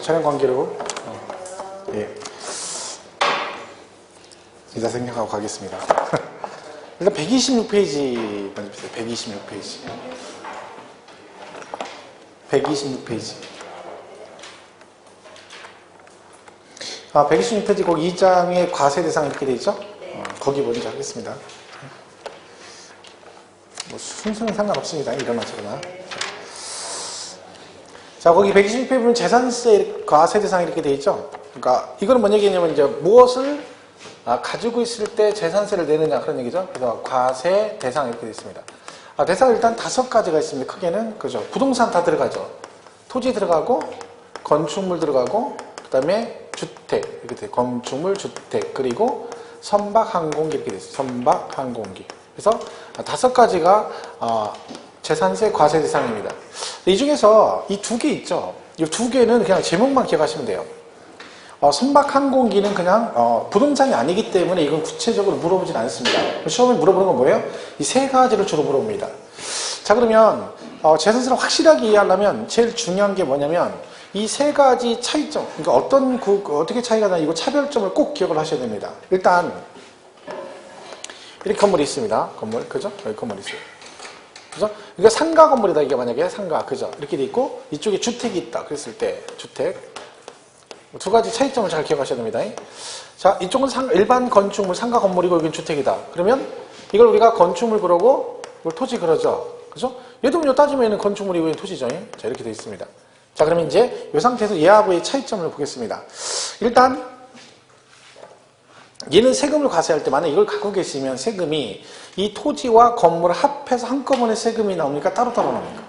촬영 관계로 예, 이자 생략하고 가겠습니다. 일단 126페이지 먼저 보세요. 126페이지. 126페이지. 126페이지 거기 2장에 과세 대상 이렇게 돼 있죠? 거기 먼저 하겠습니다. 뭐 순서는 상관없습니다. 이러나 저러나. 자, 거기 126페이지 보면 재산세 과세 대상 이렇게 돼 있죠? 그러니까 이거는 뭔 얘기냐면 이제 무엇을 가지고 있을 때 재산세를 내느냐 그런 얘기죠. 그래서 과세 대상 이렇게 돼 있습니다. 대상 일단 5가지가 있습니다. 크게는 그죠. 부동산 다 들어가죠. 토지 들어가고 건축물 들어가고 그다음에 주택 이렇게 돼. 건축물, 주택 그리고 선박, 항공기 이렇게 돼 있어요. 선박, 항공기. 그래서 5가지가 재산세 과세 대상입니다. 이 중에서 이 2개 있죠. 이 2개는 그냥 제목만 기억하시면 돼요. 선박 항공기는 그냥 부동산이 아니기 때문에 이건 구체적으로 물어보진 않습니다. 시험에 물어보는 건 뭐예요? 이 3가지를 주로 물어봅니다. 자, 그러면 재산세를 확실하게 이해하려면 제일 중요한 게 뭐냐면 이 3가지 차이점, 그러니까 어떻게 차이가 나냐, 이거 차별점을 꼭 기억을 하셔야 됩니다. 일단 이렇게 건물이 있습니다. 건물, 그죠? 여기 건물이 있어요. 그죠? 이거 상가 건물이다. 이게 만약에 상가, 그죠? 이렇게 돼 있고 이쪽에 주택이 있다. 그랬을 때 주택. 2가지 차이점을 잘 기억하셔야 됩니다. 자, 이쪽은 일반 건축물 상가 건물이고 여기는 주택이다. 그러면 이걸 우리가 건축물 그러고 이걸 토지 그러죠. 그죠? 얘도 따지면 얘는 건축물이고 얘는 토지죠. 자, 이렇게 되어 있습니다. 자, 그러면 이제 이 상태에서 얘하고의 차이점을 보겠습니다. 일단 얘는 세금을 과세할 때 만약 이걸 갖고 계시면 세금이 이 토지와 건물을 합해서 한꺼번에 세금이 나옵니까? 따로따로 나옵니까?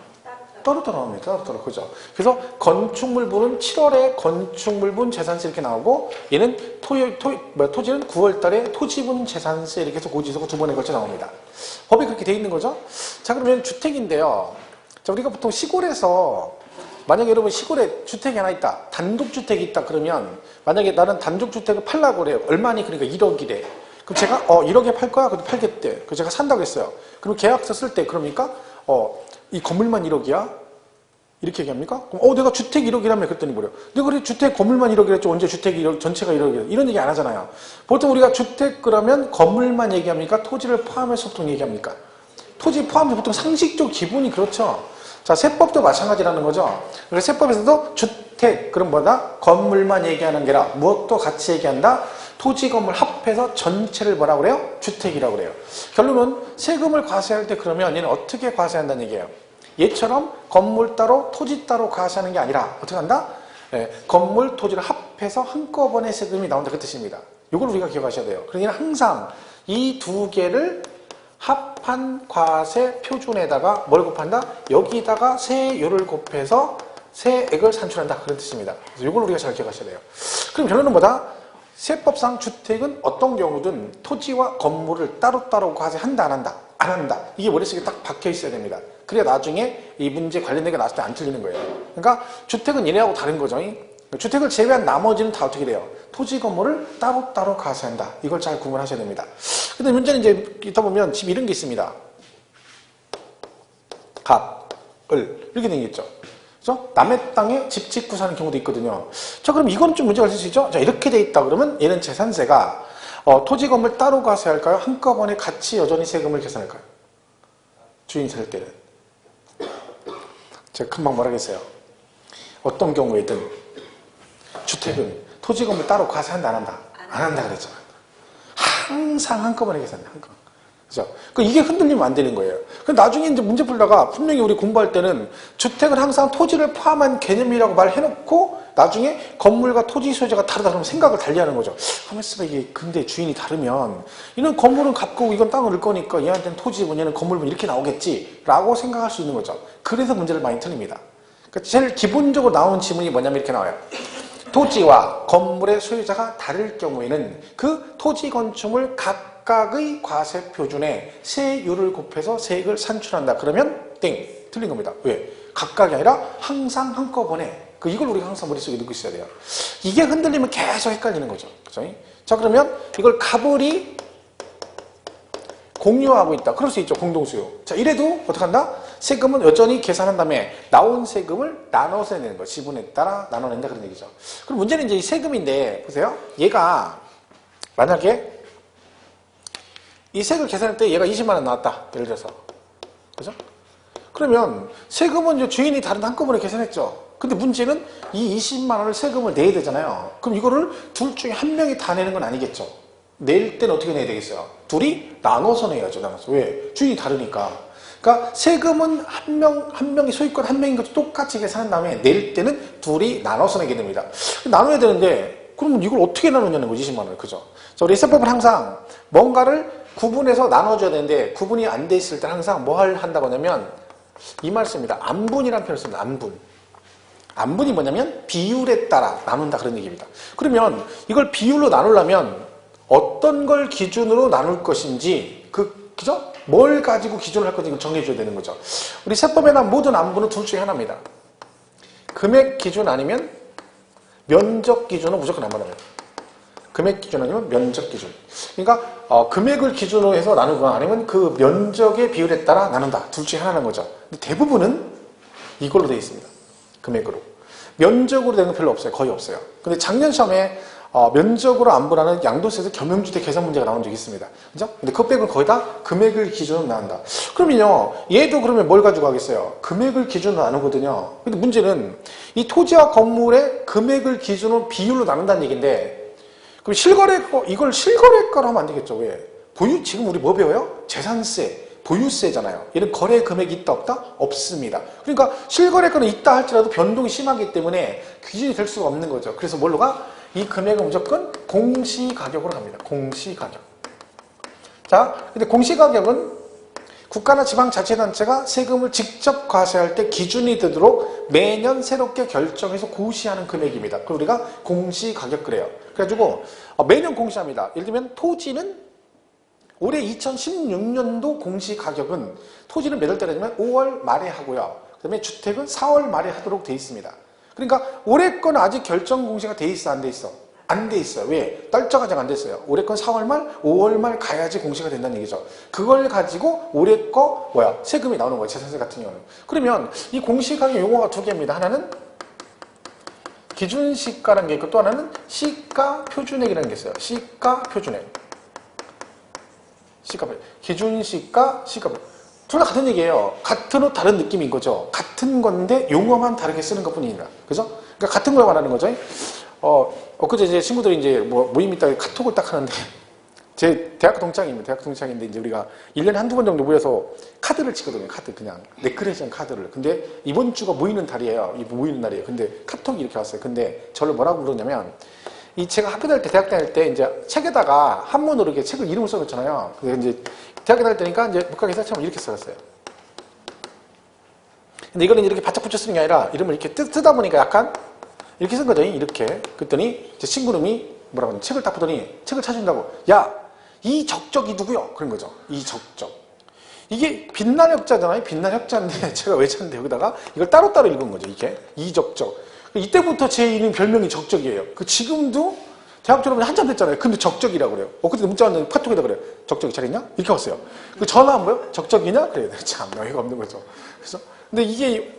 따로따로 나옵니다. 따로따로. 그죠? 그래서 건축물분은 7월에 건축물분 재산세 이렇게 나오고 얘는 토지는 9월 달에 토지분 재산세 이렇게 해서 고지서가 2번에 걸쳐 나옵니다. 법이 그렇게 돼 있는 거죠? 자, 그러면 주택인데요. 자, 우리가 보통 시골에서 만약에 여러분 시골에 주택이 하나 있다. 단독주택이 있다. 그러면 만약에 나는 단독주택을 팔라고 그래요. 얼마니? 그러니까 1억이래. 그럼 제가 1억에 팔 거야? 그래도 팔겠대. 그래서 제가 산다고 했어요. 그럼 계약서 쓸 때 그러니까 이 건물만 1억이야? 이렇게 얘기합니까? 그럼 내가 주택 1억이라며 그랬더니 뭐래요? 내가 그래 주택 건물만 1억이랬지 언제 주택이 1억, 전체가 1억이래 이런 얘기 안 하잖아요. 보통 우리가 주택 그러면 건물만 얘기합니까? 토지를 포함해서 보통 얘기합니까? 토지 포함해서 보통 상식적 기본이 그렇죠. 자, 세법도 마찬가지라는 거죠. 그래서 세법에서도 주택 그럼 뭐다? 건물만 얘기하는 게 아니라 무엇도 같이 얘기한다? 토지 건물 합해서 전체를 뭐라고 그래요? 주택이라고 그래요. 결론은 세금을 과세할 때 그러면 얘는 어떻게 과세한다는 얘기예요? 얘처럼 건물 따로 토지 따로 과세하는 게 아니라 어떻게 한다? 건물 토지를 합해서 한꺼번에 세금이 나온다 그 뜻입니다. 이걸 우리가 기억하셔야 돼요. 그러니까 항상 이 2개를 합한 과세 표준에다가 뭘 곱한다? 여기다가 세율을 곱해서 세액을 산출한다 그런 뜻입니다. 그래서 이걸 우리가 잘 기억하셔야 돼요. 그럼 결론은 뭐다? 세법상 주택은 어떤 경우든 토지와 건물을 따로따로 과세한다 안 한다? 안 한다. 이게 머릿속에 딱 박혀 있어야 됩니다. 그래야 나중에 이 문제 관련된 게 나왔을 때 안 틀리는 거예요. 그러니까 주택은 얘네하고 다른 거죠. 주택을 제외한 나머지는 다 어떻게 돼요? 토지 건물을 따로따로 과세한다. 이걸 잘 구분하셔야 됩니다. 근데 문제는 이제 있다 보면 집 이런 게 있습니다. 갑, 을 이렇게 된 게 있죠. 그래서 남의 땅에 집 짓고 사는 경우도 있거든요. 자, 그럼 이건 좀 문제가 있을 수 있죠? 자, 이렇게 돼 있다 그러면 얘는 재산세가 토지 건물 따로 과세할까요? 한꺼번에 같이 여전히 세금을 계산할까요? 주인 살 때는. 제가 금방 뭐라겠어요? 어떤 경우에든 주택은 토지 건물 따로 과세한다 안 한다? 안 한다 그랬잖아. 항상 한꺼번에 계산해. 한꺼번에. 그죠? 이게 흔들리면 안 되는 거예요. 나중에 이제 문제 풀다가 분명히 우리 공부할 때는 주택은 항상 토지를 포함한 개념이라고 말해놓고 나중에 건물과 토지 소유자가 다르다 그러면 생각을 달리하는 거죠. 가만있어 이게 근데 주인이 다르면 이런 건물은 갚고 이건 땅을 을 거니까 얘한테는 토지분 얘는 건물분 이렇게 나오겠지 라고 생각할 수 있는 거죠. 그래서 문제를 많이 틀립니다. 그러니까 제일 기본적으로 나오는 지문이 뭐냐면 이렇게 나와요. 토지와 건물의 소유자가 다를 경우에는 그 토지 건축물 각각의 과세 표준에 세율을 곱해서 세액을 산출한다. 그러면 땡! 틀린 겁니다. 왜? 각각이 아니라 항상 한꺼번에. 이걸 우리가 항상 머릿속에 넣고 있어야 돼요. 이게 흔들리면 계속 헷갈리는 거죠. 그죠? 자, 그러면 이걸 갑을이 공유하고 있다. 그럴 수 있죠. 공동수요. 자, 이래도 어떡한다? 세금은 여전히 계산한 다음에 나온 세금을 나눠서 내는 거. 지분에 따라 나눠낸다 그런 얘기죠. 그럼 문제는 이제 이 세금인데 보세요. 얘가 만약에 이 세금 계산할 때 얘가 20만 원 나왔다. 예를 들어서. 그죠? 그러면 세금은 이제 주인이 다른 한꺼번에 계산했죠. 근데 문제는 이 20만 원을 세금을 내야 되잖아요. 그럼 이거를 둘 중에 한 명이 다 내는 건 아니겠죠. 낼 때는 어떻게 내야 되겠어요? 둘이 나눠서 내야죠. 나눠서. 왜? 주인이 다르니까. 그러니까 세금은 한 명이 소유권 한 명인 것도 똑같이 계산한 다음에 낼 때는 둘이 나눠서 내게 됩니다. 나눠야 되는데 그러면 이걸 어떻게 나누냐는 거지 20만 원을. 그죠? 우리 세법은 항상 뭔가를 구분해서 나눠줘야 되는데 구분이 안 돼 있을 때 항상 뭘 한다고 하냐면 이 말씀입니다. 안분이라는 표현을 씁니다. 안분. 안분이 뭐냐면 비율에 따라 나눈다 그런 얘기입니다. 그러면 이걸 비율로 나누려면 어떤 걸 기준으로 나눌 것인지 그죠? 뭘 가지고 기준을 할 건지 정해줘야 되는 거죠. 우리 세법에나 모든 안분은 둘 중에 하나입니다. 금액 기준 아니면 면적 기준은 무조건 안 받아요. 금액 기준 아니면 면적 기준. 그러니까 금액을 기준으로 해서 나누거나 아니면 그 면적의 비율에 따라 나눈다. 둘 중에 하나는 거죠. 근데 대부분은 이걸로 되어 있습니다. 금액으로. 면적으로 되는 건 별로 없어요. 거의 없어요. 근데 작년 시험에 면적으로 안분하는 양도세에서 겸용주택 계산 문제가 나온 적이 있습니다. 그죠? 근데 그 빼고는 거의 다 금액을 기준으로 나눈다. 그러면요, 얘도 그러면 뭘 가지고 하겠어요? 금액을 기준으로 나누거든요. 근데 문제는 이 토지와 건물의 금액을 기준으로 비율로 나눈다는 얘기인데, 그럼 실거래가, 이걸 실거래가로 하면 안 되겠죠. 왜? 지금 우리 뭐 배워요? 재산세, 보유세잖아요. 얘는 거래 금액이 있다 없다? 없습니다. 그러니까 실거래가는 있다 할지라도 변동이 심하기 때문에 기준이 될 수가 없는 거죠. 그래서 뭘로 가? 이 금액은 무조건 공시가격으로 갑니다. 공시가격. 자, 근데 공시가격은 국가나 지방자치단체가 세금을 직접 과세할 때 기준이 되도록 매년 새롭게 결정해서 고시하는 금액입니다. 그걸 우리가 공시가격 그래요. 그래가지고 매년 공시합니다. 예를 들면 토지는 올해 2016년도 공시가격은 토지는 몇 월 달이냐면 5월 말에 하고요. 그 다음에 주택은 4월 말에 하도록 돼 있습니다. 그러니까 올해 건 아직 결정 공시가 돼 있어 안 돼 있어? 안 돼 있어요. 왜? 날짜가 아직 안 됐어요. 올해 건 4월 말, 5월 말 가야지 공시가 된다는 얘기죠. 그걸 가지고 올해 거 세금이 나오는 거예요. 재산세 같은 경우는. 그러면 이 공시가격 용어가 두 개입니다. 하나는 기준시가라는 게 있고 또 하나는 시가표준액이라는 게 있어요. 시가표준액. 기준시가, 시가표준액. 둘 다 같은 얘기예요. 같은 옷 다른 느낌인 거죠. 같은 건데 용어만 다르게 쓰는 것 뿐입니다. 그죠? 그러니까 같은 걸 말하는 거죠. 엊그제 이제 친구들이 이제 모임 있다가 카톡을 딱 하는데, 제 대학 동창입니다. 대학 동창인데 이제 우리가 1년에 한두 번 정도 모여서 카드를 치거든요. 카드 그냥. 레크레이션 카드를. 근데 이번 주가 모이는 달이에요. 모이는 날이에요. 근데 카톡이 이렇게 왔어요. 근데 저를 뭐라고 부르냐면, 제가 학교 다닐 때, 대학 다닐 때 이제 책에다가 한문으로 이렇게 책을 이름을 써놓잖아요. 그래서 이제 대학교 다닐 때니까 이제 복학기사처럼 이렇게 써놨어요. 근데 이거는 이렇게 바짝 붙여 쓰는 게 아니라 이름을 이렇게 뜨다 보니까 약간 이렇게 쓴 거죠. 이렇게. 그랬더니 제 친구 이름이 뭐라고 하냐. 책을 딱 보더니 책을 찾아준다고. 야, 이 적적이 누구요? 그런 거죠. 이 적적. 이게 빛날 혁자잖아요. 빛날 혁자인데 제가 왜 찾는데 여기다가 이걸 따로따로 읽은 거죠. 이게. 이 적적. 이때부터 제 이름 별명이 적적이에요. 지금도 대학 졸업이 한참 됐잖아요. 근데 적적이라고 그래요. 그때 문자 왔는데 카톡에다 그래요. 적적이 잘 있냐? 이렇게 왔어요. 전화 한 거요? 적적이냐? 그래요. 참 어이가 없는 거죠. 그래서 근데 이게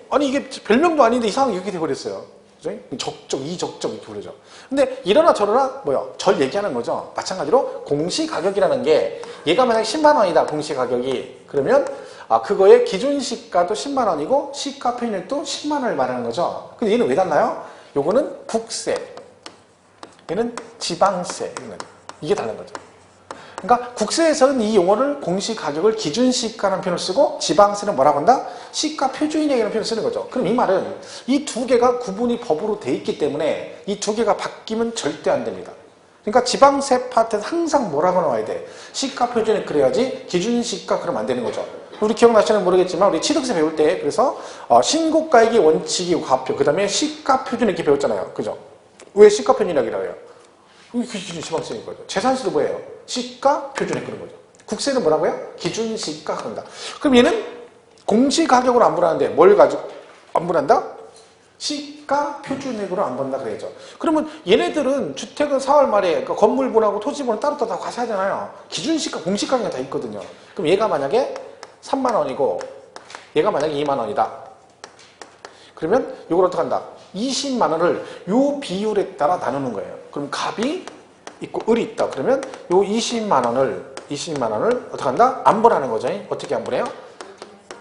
별명도 아닌데 이상하게 이렇게 돼버렸어요. 그죠? 적적, 이 적적 이렇게 부르죠. 근데 이러나 저러나 절 얘기하는 거죠. 마찬가지로 공시가격이라는 게 얘가 만약 10만 원이다 공시가격이 그러면 그거의 기준시가도 10만 원이고 시가표준액도 10만 원을 말하는 거죠. 근데 얘는 왜 달라요? 요거는 국세, 얘는 지방세. 이게 다른 거죠. 그러니까 국세에서는 이 용어를 공시가격을 기준시가라는 표현을 쓰고 지방세는 뭐라고 한다? 시가표준액이라는 표현을 쓰는 거죠. 그럼 이 말은 이 두 개가 구분이 법으로 돼 있기 때문에 이 두 개가 바뀌면 절대 안 됩니다. 그러니까 지방세 파트에서 항상 뭐라고 나와야 돼? 시가표준액 그래야지 기준시가 그러면 안 되는 거죠. 우리 기억나시는지 모르겠지만 우리 취득세 배울 때 그래서 신고가액의 원칙이 과표 그 다음에 시가표준액 이렇게 배웠잖아요. 그죠? 왜 시가표준액이라고 해요? 이게 기준 지방세인 거죠. 재산세도 뭐예요? 시가표준액 그런 거죠. 국세는 뭐라고요? 기준시가 그런다. 그럼 얘는 공시가격으로 안 분하는데 뭘 가지고 안 분한다? 시가표준액으로 안 본다 그래야죠. 그러면 얘네들은 주택은 4월 말에 그러니까 건물분하고 토지분은 따로따로 다 과세하잖아요. 기준시가 공시가격이 다 있거든요. 그럼 얘가 만약에 3만 원이고 얘가 만약에 2만 원이다. 그러면 이걸 어떻게 한다? 20만 원을 요 비율에 따라 나누는 거예요. 그럼 갑이 있고 을이 있다. 그러면 요 20만 원을 어떻게 한다? 안분하는 거죠. 어떻게 안분해요?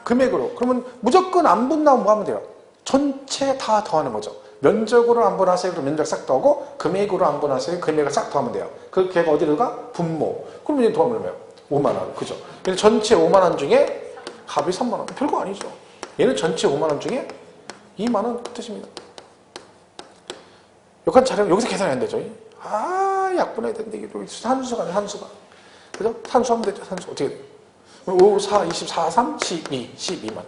금액으로. 그러면 무조건 안분 나오면 뭐 하면 돼요? 전체 다 더하는 거죠. 면적으로 안분하세요. 그럼 면적 싹 더하고 금액으로 안분하세요. 금액을 싹 더하면 돼요. 그 걔가 어디로 가? 분모. 그러면 이제 더하면 5만 원. 그죠? 그래서 전체 5만 원 중에 갑이 3만 원. 별거 아니죠. 얘는 전체 5만 원 중에 2만 원 뜻입니다. 여기까지 잘하면 여기서 계산이 안 되죠. 약분해야 되는데 이게 산수가 아니야, 산수가. 그죠? 산수하면 되죠, 산수. 어떻게 돼요? 5, 4, 24, 3, 12, 12만.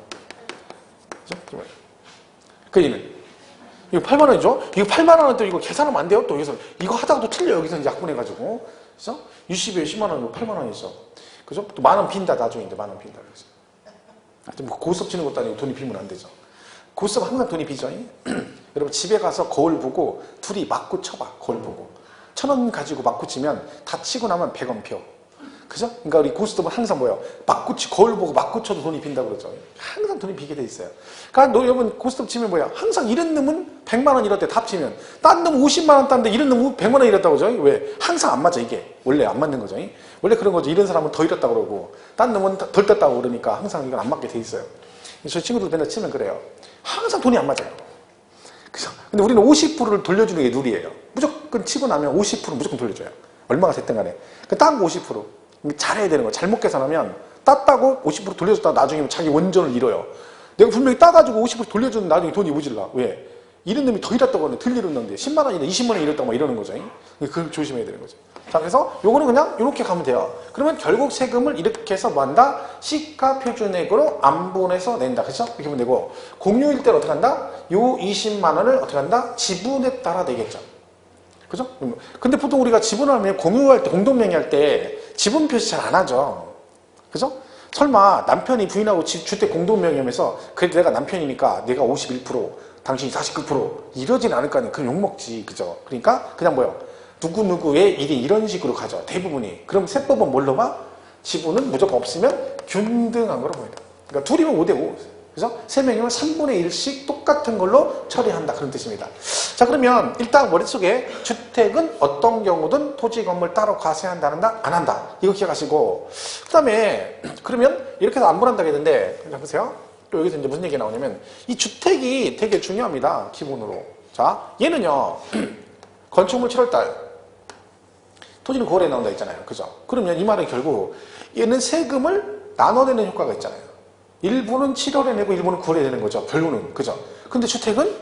그죠? 그 얘는 이거 8만 원이죠? 이거 8만 원은 또 이거 계산하면 안 돼요? 또 여기서 이거 하다가도 틀려요. 여기서 약분해가지고. 그죠? 60에 10만 원, 8만 원이 있어. 그죠? 또 만 원 빈다, 나중에 이제 만 원 빈다. 그래서. 뭐 고스톱 치는 것도 아니고 돈이 비면 안 되죠. 고스톱 항상 돈이 비죠. 여러분 집에 가서 거울 보고 둘이 맞고 쳐봐. 거울 보고. 1,000원 가지고 맞고 치면 다 치고 나면 100원 펴. 그죠? 그러니까 우리 고스톱은 항상 뭐예요? 맞고 거울 보고 맞고 쳐도 돈이 빈다고 그러죠. 항상 돈이 비게 돼 있어요. 그러니까 여러분 고스톱 치면 뭐야? 항상 이런 놈은 100만 원 이럴 때 다 치면 딴 놈은 50만 원 땄는데 이런 놈은 100만 원 이랬다고 그러죠. 왜? 항상 안 맞아 이게. 원래 안 맞는 거죠. 원래 그런 거죠. 이런 사람은 더 잃었다고 그러고 딴 놈은 덜 땄다고 그러니까 항상 이건 안 맞게 돼 있어요. 저희 친구들 맨날 치면 그래요. 항상 돈이 안 맞아요. 그죠? 근데 우리는 50%를 돌려주는 게 룰이에요. 무조건 치고 나면 50% 무조건 돌려줘요. 얼마가 됐든 간에. 딴 거 50%. 잘해야 되는 거예요. 잘못 계산하면 땄다고 50% 돌려줬다가 나중에 자기 원전을 잃어요. 내가 분명히 따가지고 50% 돌려줬는데 나중에 돈이 모질라. 왜? 이런 놈이 더 잃었다고 하는데 덜 잃었는데 10만 원이나 20만 원이 잃었다고 막 이러는 거죠. 그걸 조심해야 되는 거죠. 자, 그래서 요거는 그냥 이렇게 가면 돼요. 그러면 결국 세금을 이렇게 해서 뭐 한다? 시가 표준액으로 안분해서 낸다. 그렇죠? 이렇게 하면 되고 공유일 때는 어떻게 한다? 요 20만 원을 어떻게 한다? 지분에 따라 내겠죠. 그죠? 근데 보통 우리가 지분하면 공유할 때, 공동명의할 때 지분 표시 잘 안 하죠. 그죠? 설마 남편이 부인하고 주택 공동명의하면서 그래도 내가 남편이니까 내가 51%, 당신이 49% 이러진 않을 거 아니에요. 그럼 욕먹지. 그죠? 그러니까 그냥 뭐요? 누구누구의 일이 이런 식으로 가죠. 대부분이. 그럼 세법은 뭘로 봐? 지분은 무조건 없으면 균등한 거로 보인다. 그러니까 둘이면 5대5. 그죠? 3명이면 3분의 1씩 똑같은 걸로 처리한다. 그런 뜻입니다. 자, 그러면 일단 머릿속에 주택은 어떤 경우든 토지 건물 따로 과세한다, 안 한다. 이거 기억하시고. 그 다음에 그러면 이렇게 해서 안분한다 했는데, 그냥 보세요. 또 여기서 이제 무슨 얘기가 나오냐면 이 주택이 되게 중요합니다. 기본으로. 자, 얘는요. 건축물 7월달 토지는 9월에 나온다 했잖아요. 그죠? 그러면 이 말은 결국 얘는 세금을 나눠내는 효과가 있잖아요. 일부는 7월에 내고 일부는 9월에 내는 거죠. 별로는. 그죠? 근데 주택은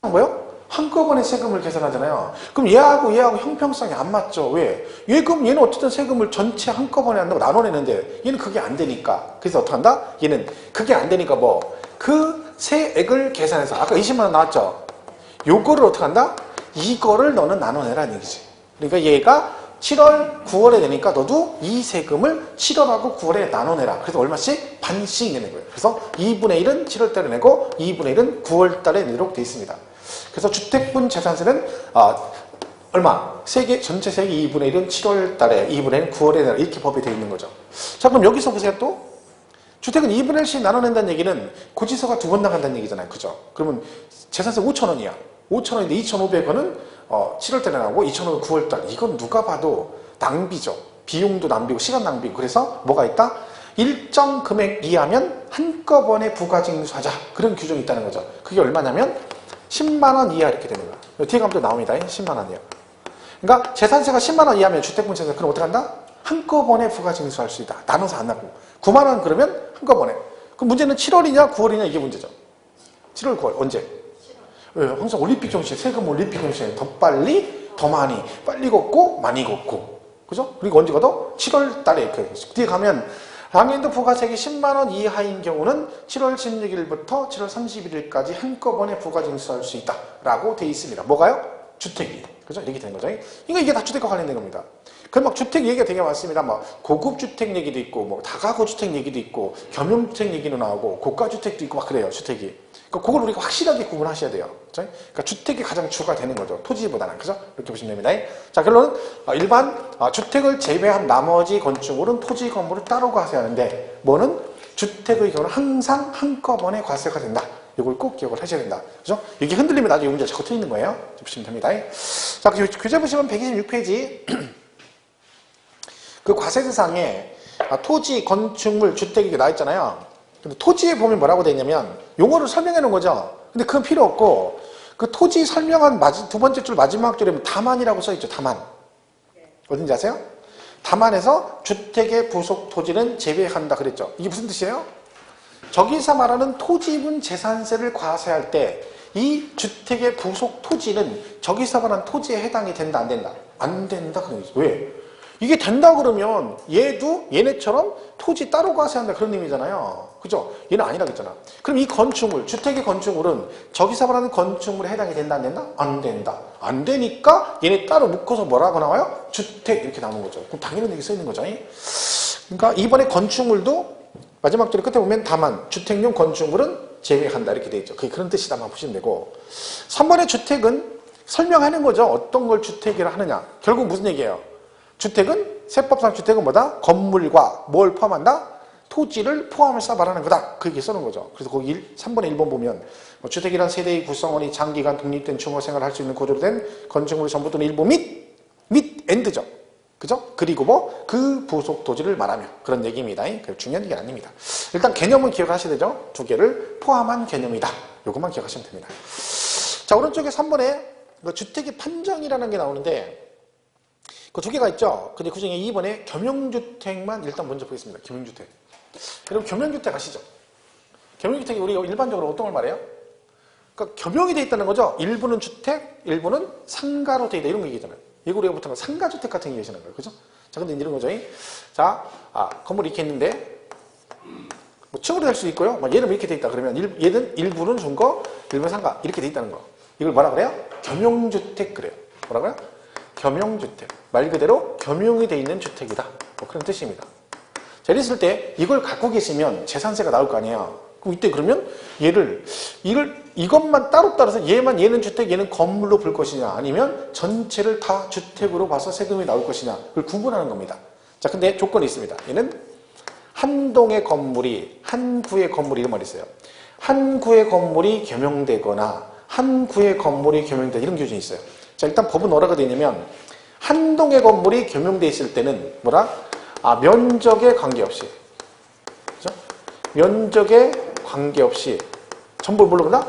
뭐요? 한꺼번에 세금을 계산하잖아요. 그럼 얘하고 형평성이 안 맞죠. 왜? 그럼 얘는 어쨌든 세금을 전체 한꺼번에 한다고 나눠내는데 얘는 그게 안 되니까. 그래서 어떻게 한다? 얘는 그게 안 되니까 뭐? 그 세액을 계산해서 아까 20만 원 나왔죠? 요거를 어떻게 한다? 이거를 너는 나눠내라는 얘기지. 그러니까 얘가 7월, 9월에 내니까 너도 이 세금을 7월하고 9월에 나눠내라. 그래서 얼마씩? 반씩 내는 거예요. 그래서 2분의 1은 7월 달에 내고 2분의 1은 9월 달에 내도록 되어 있습니다. 그래서 주택분 재산세는 얼마? 전체 세액이 2분의 1은 7월 달에 2분의 1은 9월에 내라. 이렇게 법이 되어 있는 거죠. 자, 그럼 여기서 보세요 또. 주택은 2분의 1씩 나눠낸다는 얘기는 고지서가 2번 나간다는 얘기잖아요. 그죠? 그러면 재산세 5,000원이야. 5,000원인데 2,500원은 7월 달에 나오고 2,000원은 9월 달. 이건 누가 봐도 낭비죠. 비용도 낭비고 시간 낭비고. 그래서 뭐가 있다? 일정 금액 이하면 한꺼번에 부가징수하자. 그런 규정이 있다는 거죠. 그게 얼마냐면 10만 원 이하 이렇게 되는 거야. 뒤에 가면 또 나옵니다. 10만 원 이하. 그러니까 재산세가 10만 원 이하면 주택분 재산세 그럼 어떻게 한다? 한꺼번에 부가징수할 수 있다. 나눠서 안 나고. 9만 원 그러면 한꺼번에. 그럼 문제는 7월이냐 9월이냐 이게 문제죠. 7월 9월 언제? 왜? 항상 올림픽 정시에 세금 올림픽 정시에 더 빨리 더 많이 빨리 걷고 많이 걷고 그죠? 그리고 언제 걷어? 7월 달에 이렇게 뒤에 가면 당연도 부가세액이 10만 원 이하인 경우는 7월 16일부터 7월 31일까지 한꺼번에 부가징수할 수 있다라고 돼 있습니다. 뭐가요? 주택이. 그죠? 이렇게 되는 거죠. 그러니까 이게 다 주택과 관련된 겁니다. 그럼 막 주택 얘기가 되게 많습니다. 막 고급 주택 얘기도 있고, 뭐 다가구 주택 얘기도 있고, 겸용주택 얘기도 나오고, 고가 주택도 있고 막 그래요. 주택이. 그러니까 그걸 우리가 확실하게 구분하셔야 돼요. 그죠? 그러니까 주택이 가장 주가 되는 거죠. 토지보다는. 그죠? 이렇게 보시면 됩니다. 자, 결론은 일반 주택을 제외한 나머지 건축물은 토지 건물을 따로 과세하는데 뭐는 주택의 경우는 항상 한꺼번에 과세가 된다. 이걸 꼭 기억을 하셔야 된다. 그죠? 이게 흔들리면 나중에 문제 자꾸 틀리는 거예요. 보시면 됩니다. 자, 교재 보시면 126페이지. 그 과세 대상에 토지, 건축물, 주택 이렇게 나와 있잖아요. 근데 토지에 보면 뭐라고 되어 있냐면 용어를 설명해 놓은 거죠. 근데 그건 필요 없고 그 토지 설명한 두 번째 줄 마지막 줄에 다만이라고 써 있죠. 다만. 어딘지 아세요? 다만에서 주택의 부속 토지는 제외한다 그랬죠. 이게 무슨 뜻이에요? 저기서 말하는 토지분 재산세를 과세할 때 이 주택의 부속 토지는 저기서 말하는 토지에 해당이 된다 안 된다? 안 된다 그런 거죠. 왜? 이게 된다 그러면 얘도 얘네처럼 토지 따로 과세한다 그런 의미잖아요. 그죠? 얘는 아니라 그랬잖아. 그럼 이 건축물, 주택의 건축물은 저기서 말하는 건축물에 해당이 된다 안 된다? 안 된다. 안 되니까 얘네 따로 묶어서 뭐라고 나와요? 주택 이렇게 나오는 거죠. 그럼 당연히 여기 써 있는 거죠. 그러니까 이번에 건축물도 마지막 줄에 끝에 보면 다만 주택용 건축물은 제외한다 이렇게 돼 있죠. 그게 그런 뜻이다만 보시면 되고 3번의 주택은 설명하는 거죠. 어떤 걸 주택이라 하느냐. 결국 무슨 얘기예요? 주택은 세법상 주택은 뭐다? 건물과 뭘 포함한다? 토지를 포함해서 말하는 거다. 그렇게 써놓은 거죠. 그래서 거기 3번의 1번 보면 뭐 주택이란 세대의 구성원이 장기간 독립된 주거 생활을 할 수 있는 구조로 된 건축물의 전부 또는 일부 및 엔드죠. 그죠? 그리고 뭐 그 부속 토지를 말하며 그런 얘기입니다. 중요한 얘기는 아닙니다. 일단 개념은 기억하셔야 되죠. 두 개를 포함한 개념이다. 요것만 기억하시면 됩니다. 자, 오른쪽에 3번에 주택의 판정이라는 게 나오는데 그 두 개가 있죠. 근데 그 중에 2번에 겸용주택만 일단 먼저 보겠습니다. 겸용주택. 여러분 겸용주택 아시죠? 겸용주택이 우리가 일반적으로 어떤 걸 말해요? 그러니까 겸용이 돼 있다는 거죠. 일부는 주택, 일부는 상가로 돼 있다 이런 거 얘기잖아요. 이거 우리가 보통 상가주택 같은 게 얘기하시는 거예요. 그죠? 자, 근데 이런 거죠. 자, 건물이 이렇게 있는데 뭐 층으로 될 수 있고요. 얘는 이렇게 돼 있다 그러면 얘는 일부는 중거, 일부는 상가 이렇게 돼 있다는 거. 이걸 뭐라 그래요? 겸용주택 그래요. 뭐라고요? 겸용주택. 말 그대로 겸용이 돼 있는 주택이다. 뭐 그런 뜻입니다. 자, 이랬을 때 이걸 갖고 계시면 재산세가 나올 거 아니에요. 그럼 이때 그러면 이것만 따로 얘는 주택, 얘는 건물로 볼 것이냐 아니면 전체를 다 주택으로 봐서 세금이 나올 것이냐 그걸 구분하는 겁니다. 자, 근데 조건이 있습니다. 얘는 한 동의 건물이 한 구의 건물이 이런 말이 있어요. 한 구의 건물이 겸용되거나 한 구의 건물이 겸용되다 이런 기준이 있어요. 자, 일단 법은 뭐라고 되어 있냐면 한 동의 건물이 겸용되어 있을 때는 뭐라? 면적에 관계없이 그죠? 면적에 관계없이 전부 뭘로 본다?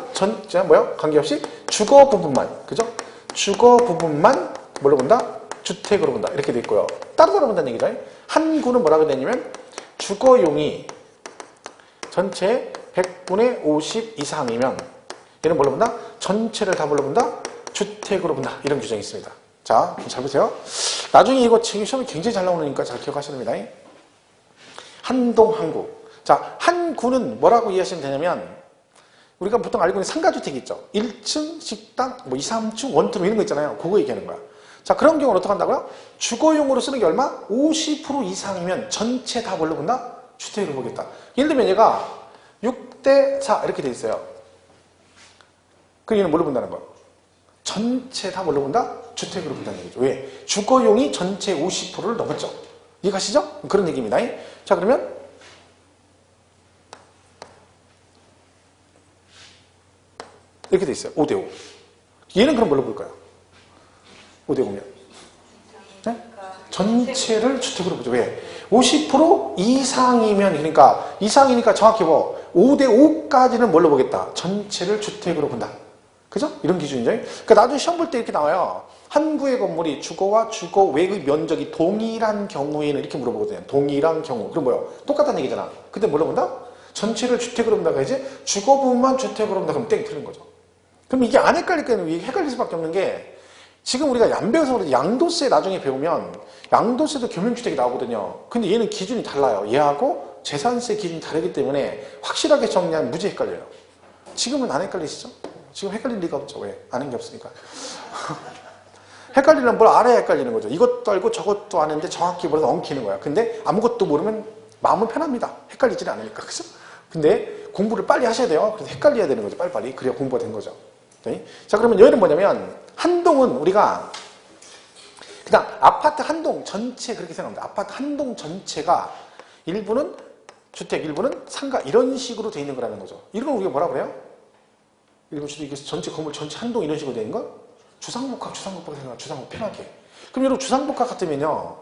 관계없이 주거 부분만 그죠? 주거 부분만 뭘로 본다? 주택으로 본다 이렇게 돼 있고요. 따로 본다는 얘기죠. 한 구는 뭐라고 되냐면 주거용이 전체 100분의 50 이상이면 얘는 뭘로 본다? 전체를 다 뭘로 본다? 주택으로 본다. 이런 규정이 있습니다. 자, 잘 보세요. 나중에 이거 시험이 굉장히 잘 나오니까 잘 기억하셔야 됩니다. 한동, 한구. 자, 한구는 뭐라고 이해하시면 되냐면 우리가 보통 알고 있는 상가주택 있죠. 1층 식당, 2, 3층 원룸 이런 거 있잖아요. 그거 얘기하는 거야. 자, 그런 경우는 어떻게 한다고요? 주거용으로 쓰는 게 얼마? 50% 이상이면 전체 다 뭘로 본다? 주택으로 보겠다. 예를 들면 얘가 6대4 이렇게 돼 있어요. 그럼 얘는 뭘로 본다는 거야? 전체 다 뭘로 본다? 주택으로 본다는 얘기죠. 왜? 주거용이 전체 50%를 넘었죠. 이해가시죠? 그런 얘기입니다. 자, 그러면 이렇게 돼 있어요. 5대5. 얘는 그럼 뭘로 볼까요? 5대5면. 네? 전체를 주택으로 보죠. 왜? 50% 이상이면, 그러니까 이상이니까 정확히 5대5까지는 뭘로 보겠다? 전체를 주택으로 본다. 그죠? 이런 기준이죠. 그러니까 나중에 시험 볼 때 이렇게 나와요. 한 구의 건물이 주거와 주거 외의 면적이 동일한 경우에는 이렇게 물어보거든요. 동일한 경우. 그럼 뭐요? 똑같다는 얘기잖아. 근데 뭘로 본다? 전체를 주택으로 본다. 그러지? 주거 부분만 주택으로 본다. 그럼 땡 틀린 거죠. 그럼 이게 안 헷갈릴 거는 헷갈릴 수밖에 없는 게 지금 우리가 안 배워서 그런지 양도세 나중에 배우면 양도세도 겸용주택이 나오거든요. 근데 얘는 기준이 달라요. 얘하고 재산세 기준이 다르기 때문에 확실하게 정리하면 무지 헷갈려요. 지금은 안 헷갈리시죠? 지금 헷갈릴 리가 없죠. 왜? 아는 게 없으니까. 헷갈리려면 뭘 알아야 헷갈리는 거죠. 이것도 알고 저것도 아는데 정확히 몰라서 엉키는 거야. 근데 아무것도 모르면 마음은 편합니다. 헷갈리지는 않으니까. 그죠? 근데 공부를 빨리 하셔야 돼요. 그래서 헷갈려야 되는 거죠. 빨리빨리. 그래야 공부가 된 거죠. 네? 자, 그러면 얘는 뭐냐면 한 동은 우리가 그냥 아파트 한 동 전체 그렇게 생각합니다. 아파트 한 동 전체가 일부는 주택 일부는 상가 이런 식으로 돼 있는 거라는 거죠. 이런 걸 우리가 뭐라 그래요? 일부 주택 이게 전체 건물 전체 한 동 이런 식으로 돼 있는 거? 주상복합 생각 주상복합 편하게. 그럼 여러분 주상복합 같으면요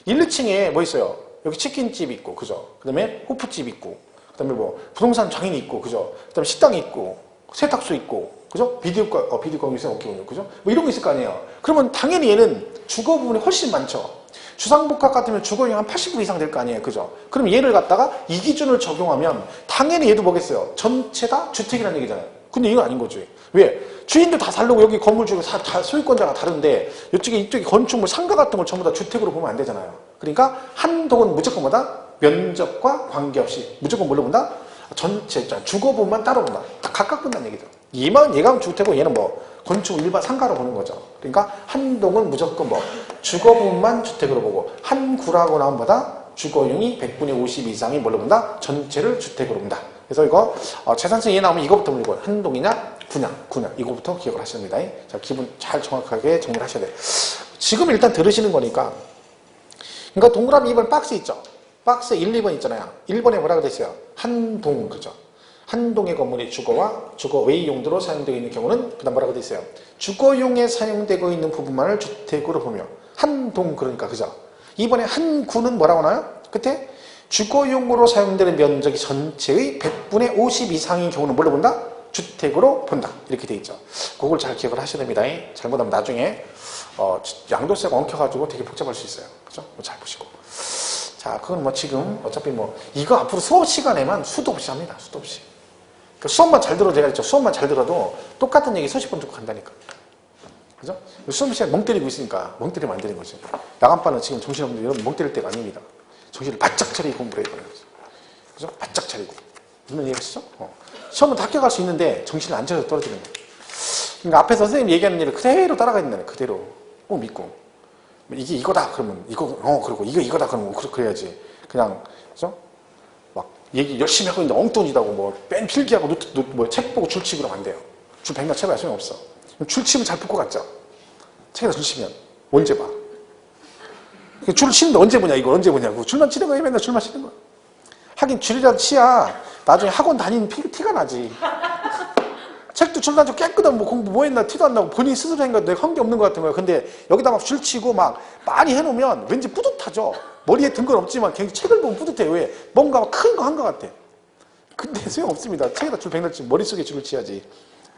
1, 2층에 뭐 있어요? 여기 치킨집 있고 그죠? 그 다음에 호프집 있고 그 다음에 뭐 부동산 장인이 있고 그죠? 그 다음에 식당이 있고 세탁소 있고 그죠? 비디오가 있으면 없겠군요. 그죠? 뭐 이런 거 있을 거 아니에요. 그러면 당연히 얘는 주거 부분이 훨씬 많죠. 주상복합 같으면 주거용이 한 80% 이상 될 거 아니에요. 그죠? 그럼 얘를 갖다가 이 기준을 적용하면 당연히 얘도 뭐겠어요? 전체 다 주택이라는 얘기잖아요. 근데 이건 아닌 거지. 왜? 주인도 다 살려고 여기 건물주고 다 소유권자가 다른데 이쪽에 건축물 상가 같은 걸 전부 다 주택으로 보면 안 되잖아요. 그러니까 한 동은 무조건 뭐다? 면적과 관계없이 무조건 뭘로 본다? 전체 주거 부분만 따로 본다. 다 각각 본다는 얘기죠. 얘가 주택이고 얘는 뭐 건축 일반 상가로 보는 거죠. 그러니까 한 동은 무조건 뭐 주거 부분만 주택으로 보고 한 구라고 나온 보다 주거용이 100분의 50 이상이 뭘로 본다? 전체를 주택으로 본다. 그래서 이거 재산세 얘 나오면 이거부터 물고 한 동이냐 구냐 이거부터 기억을 하셔야 됩니다. 자, 기분 잘 정확하게 정리를 하셔야 돼요. 지금 일단 들으시는 거니까 그러니까 동그라미 2번 박스 있죠. 박스 1, 2번 있잖아요. 1번에 뭐라고 돼 있어요? 한 동 그죠? 한 동의 건물이 주거와 주거 외의 용도로 사용되고 있는 경우는 그 다음 뭐라고 돼 있어요? 주거용에 사용되고 있는 부분만을 주택으로 보며 한 동 그러니까 그죠? 이번에 한 구는 뭐라고 나와요? 끝에 주거용으로 사용되는 면적이 전체의 100분의 50 이상인 경우는 뭘로 본다? 주택으로 본다. 이렇게 돼 있죠. 그걸 잘 기억을 하셔야 됩니다. 잘못하면 나중에 양도세가 엉켜가지고 되게 복잡할 수 있어요. 그죠? 잘 보시고. 자, 그건 뭐 지금 어차피 뭐 이거 앞으로 수업 시간에만 수도 없이 합니다. 수도 없이. 그러니까 수업만 잘 들어도 제가 했죠. 수업만 잘 들어도 똑같은 얘기 수십 번 듣고 간다니까. 그죠? 수업 시간에 멍 때리고 있으니까 멍 때리면 안 되는 거지. 야간반은 지금 정신없는데 여러분 멍 때릴 때가 아닙니다. 정신을 바짝 차리고 공부를 해야 되는 거죠. 그죠? 바짝 차리고. 무슨 얘기하시죠? 시험은 다 합격할 수 있는데 정신을 안 차려서 떨어지는 거예요. 그러니까 앞에서 선생님 얘기하는 일을 그대로 따라가야 된다는 거예요. 그대로. 꼭 믿고. 이게 이거다 그러면 그리고 이거다 그러면 그래야지. 그냥 그죠? 막 얘기 열심히 하고 있는데 엉뚱지다고 뭐 뺀 필기하고 뭐 책 보고 줄치고 그러면 안 돼요. 줄 백날 쳐봐야 소용없어. 줄치면 잘 풀 것 같죠? 책에다 줄치면 언제 봐? 줄을 치는데 언제 보냐 이거 언제 보냐고. 줄만 치는 거야 맨날 줄만 치는 거야. 하긴 줄이라도 치야 나중에 학원 다니는 티가 나지. 책도 줄다니고 깨끗한 뭐 공부 뭐 했나 티도 안 나고 본인이 스스로 한 거 내가 한 게 없는 것 같은 거야. 근데 여기다 막 줄치고 막 많이 해놓으면 왠지 뿌듯하죠. 머리에 든 건 없지만 굉장히 책을 보면 뿌듯해. 왜? 뭔가 큰 거 한 것 같아. 근데 소용없습니다. 책에다 줄 백날 치면 머릿속에 줄을 치야지.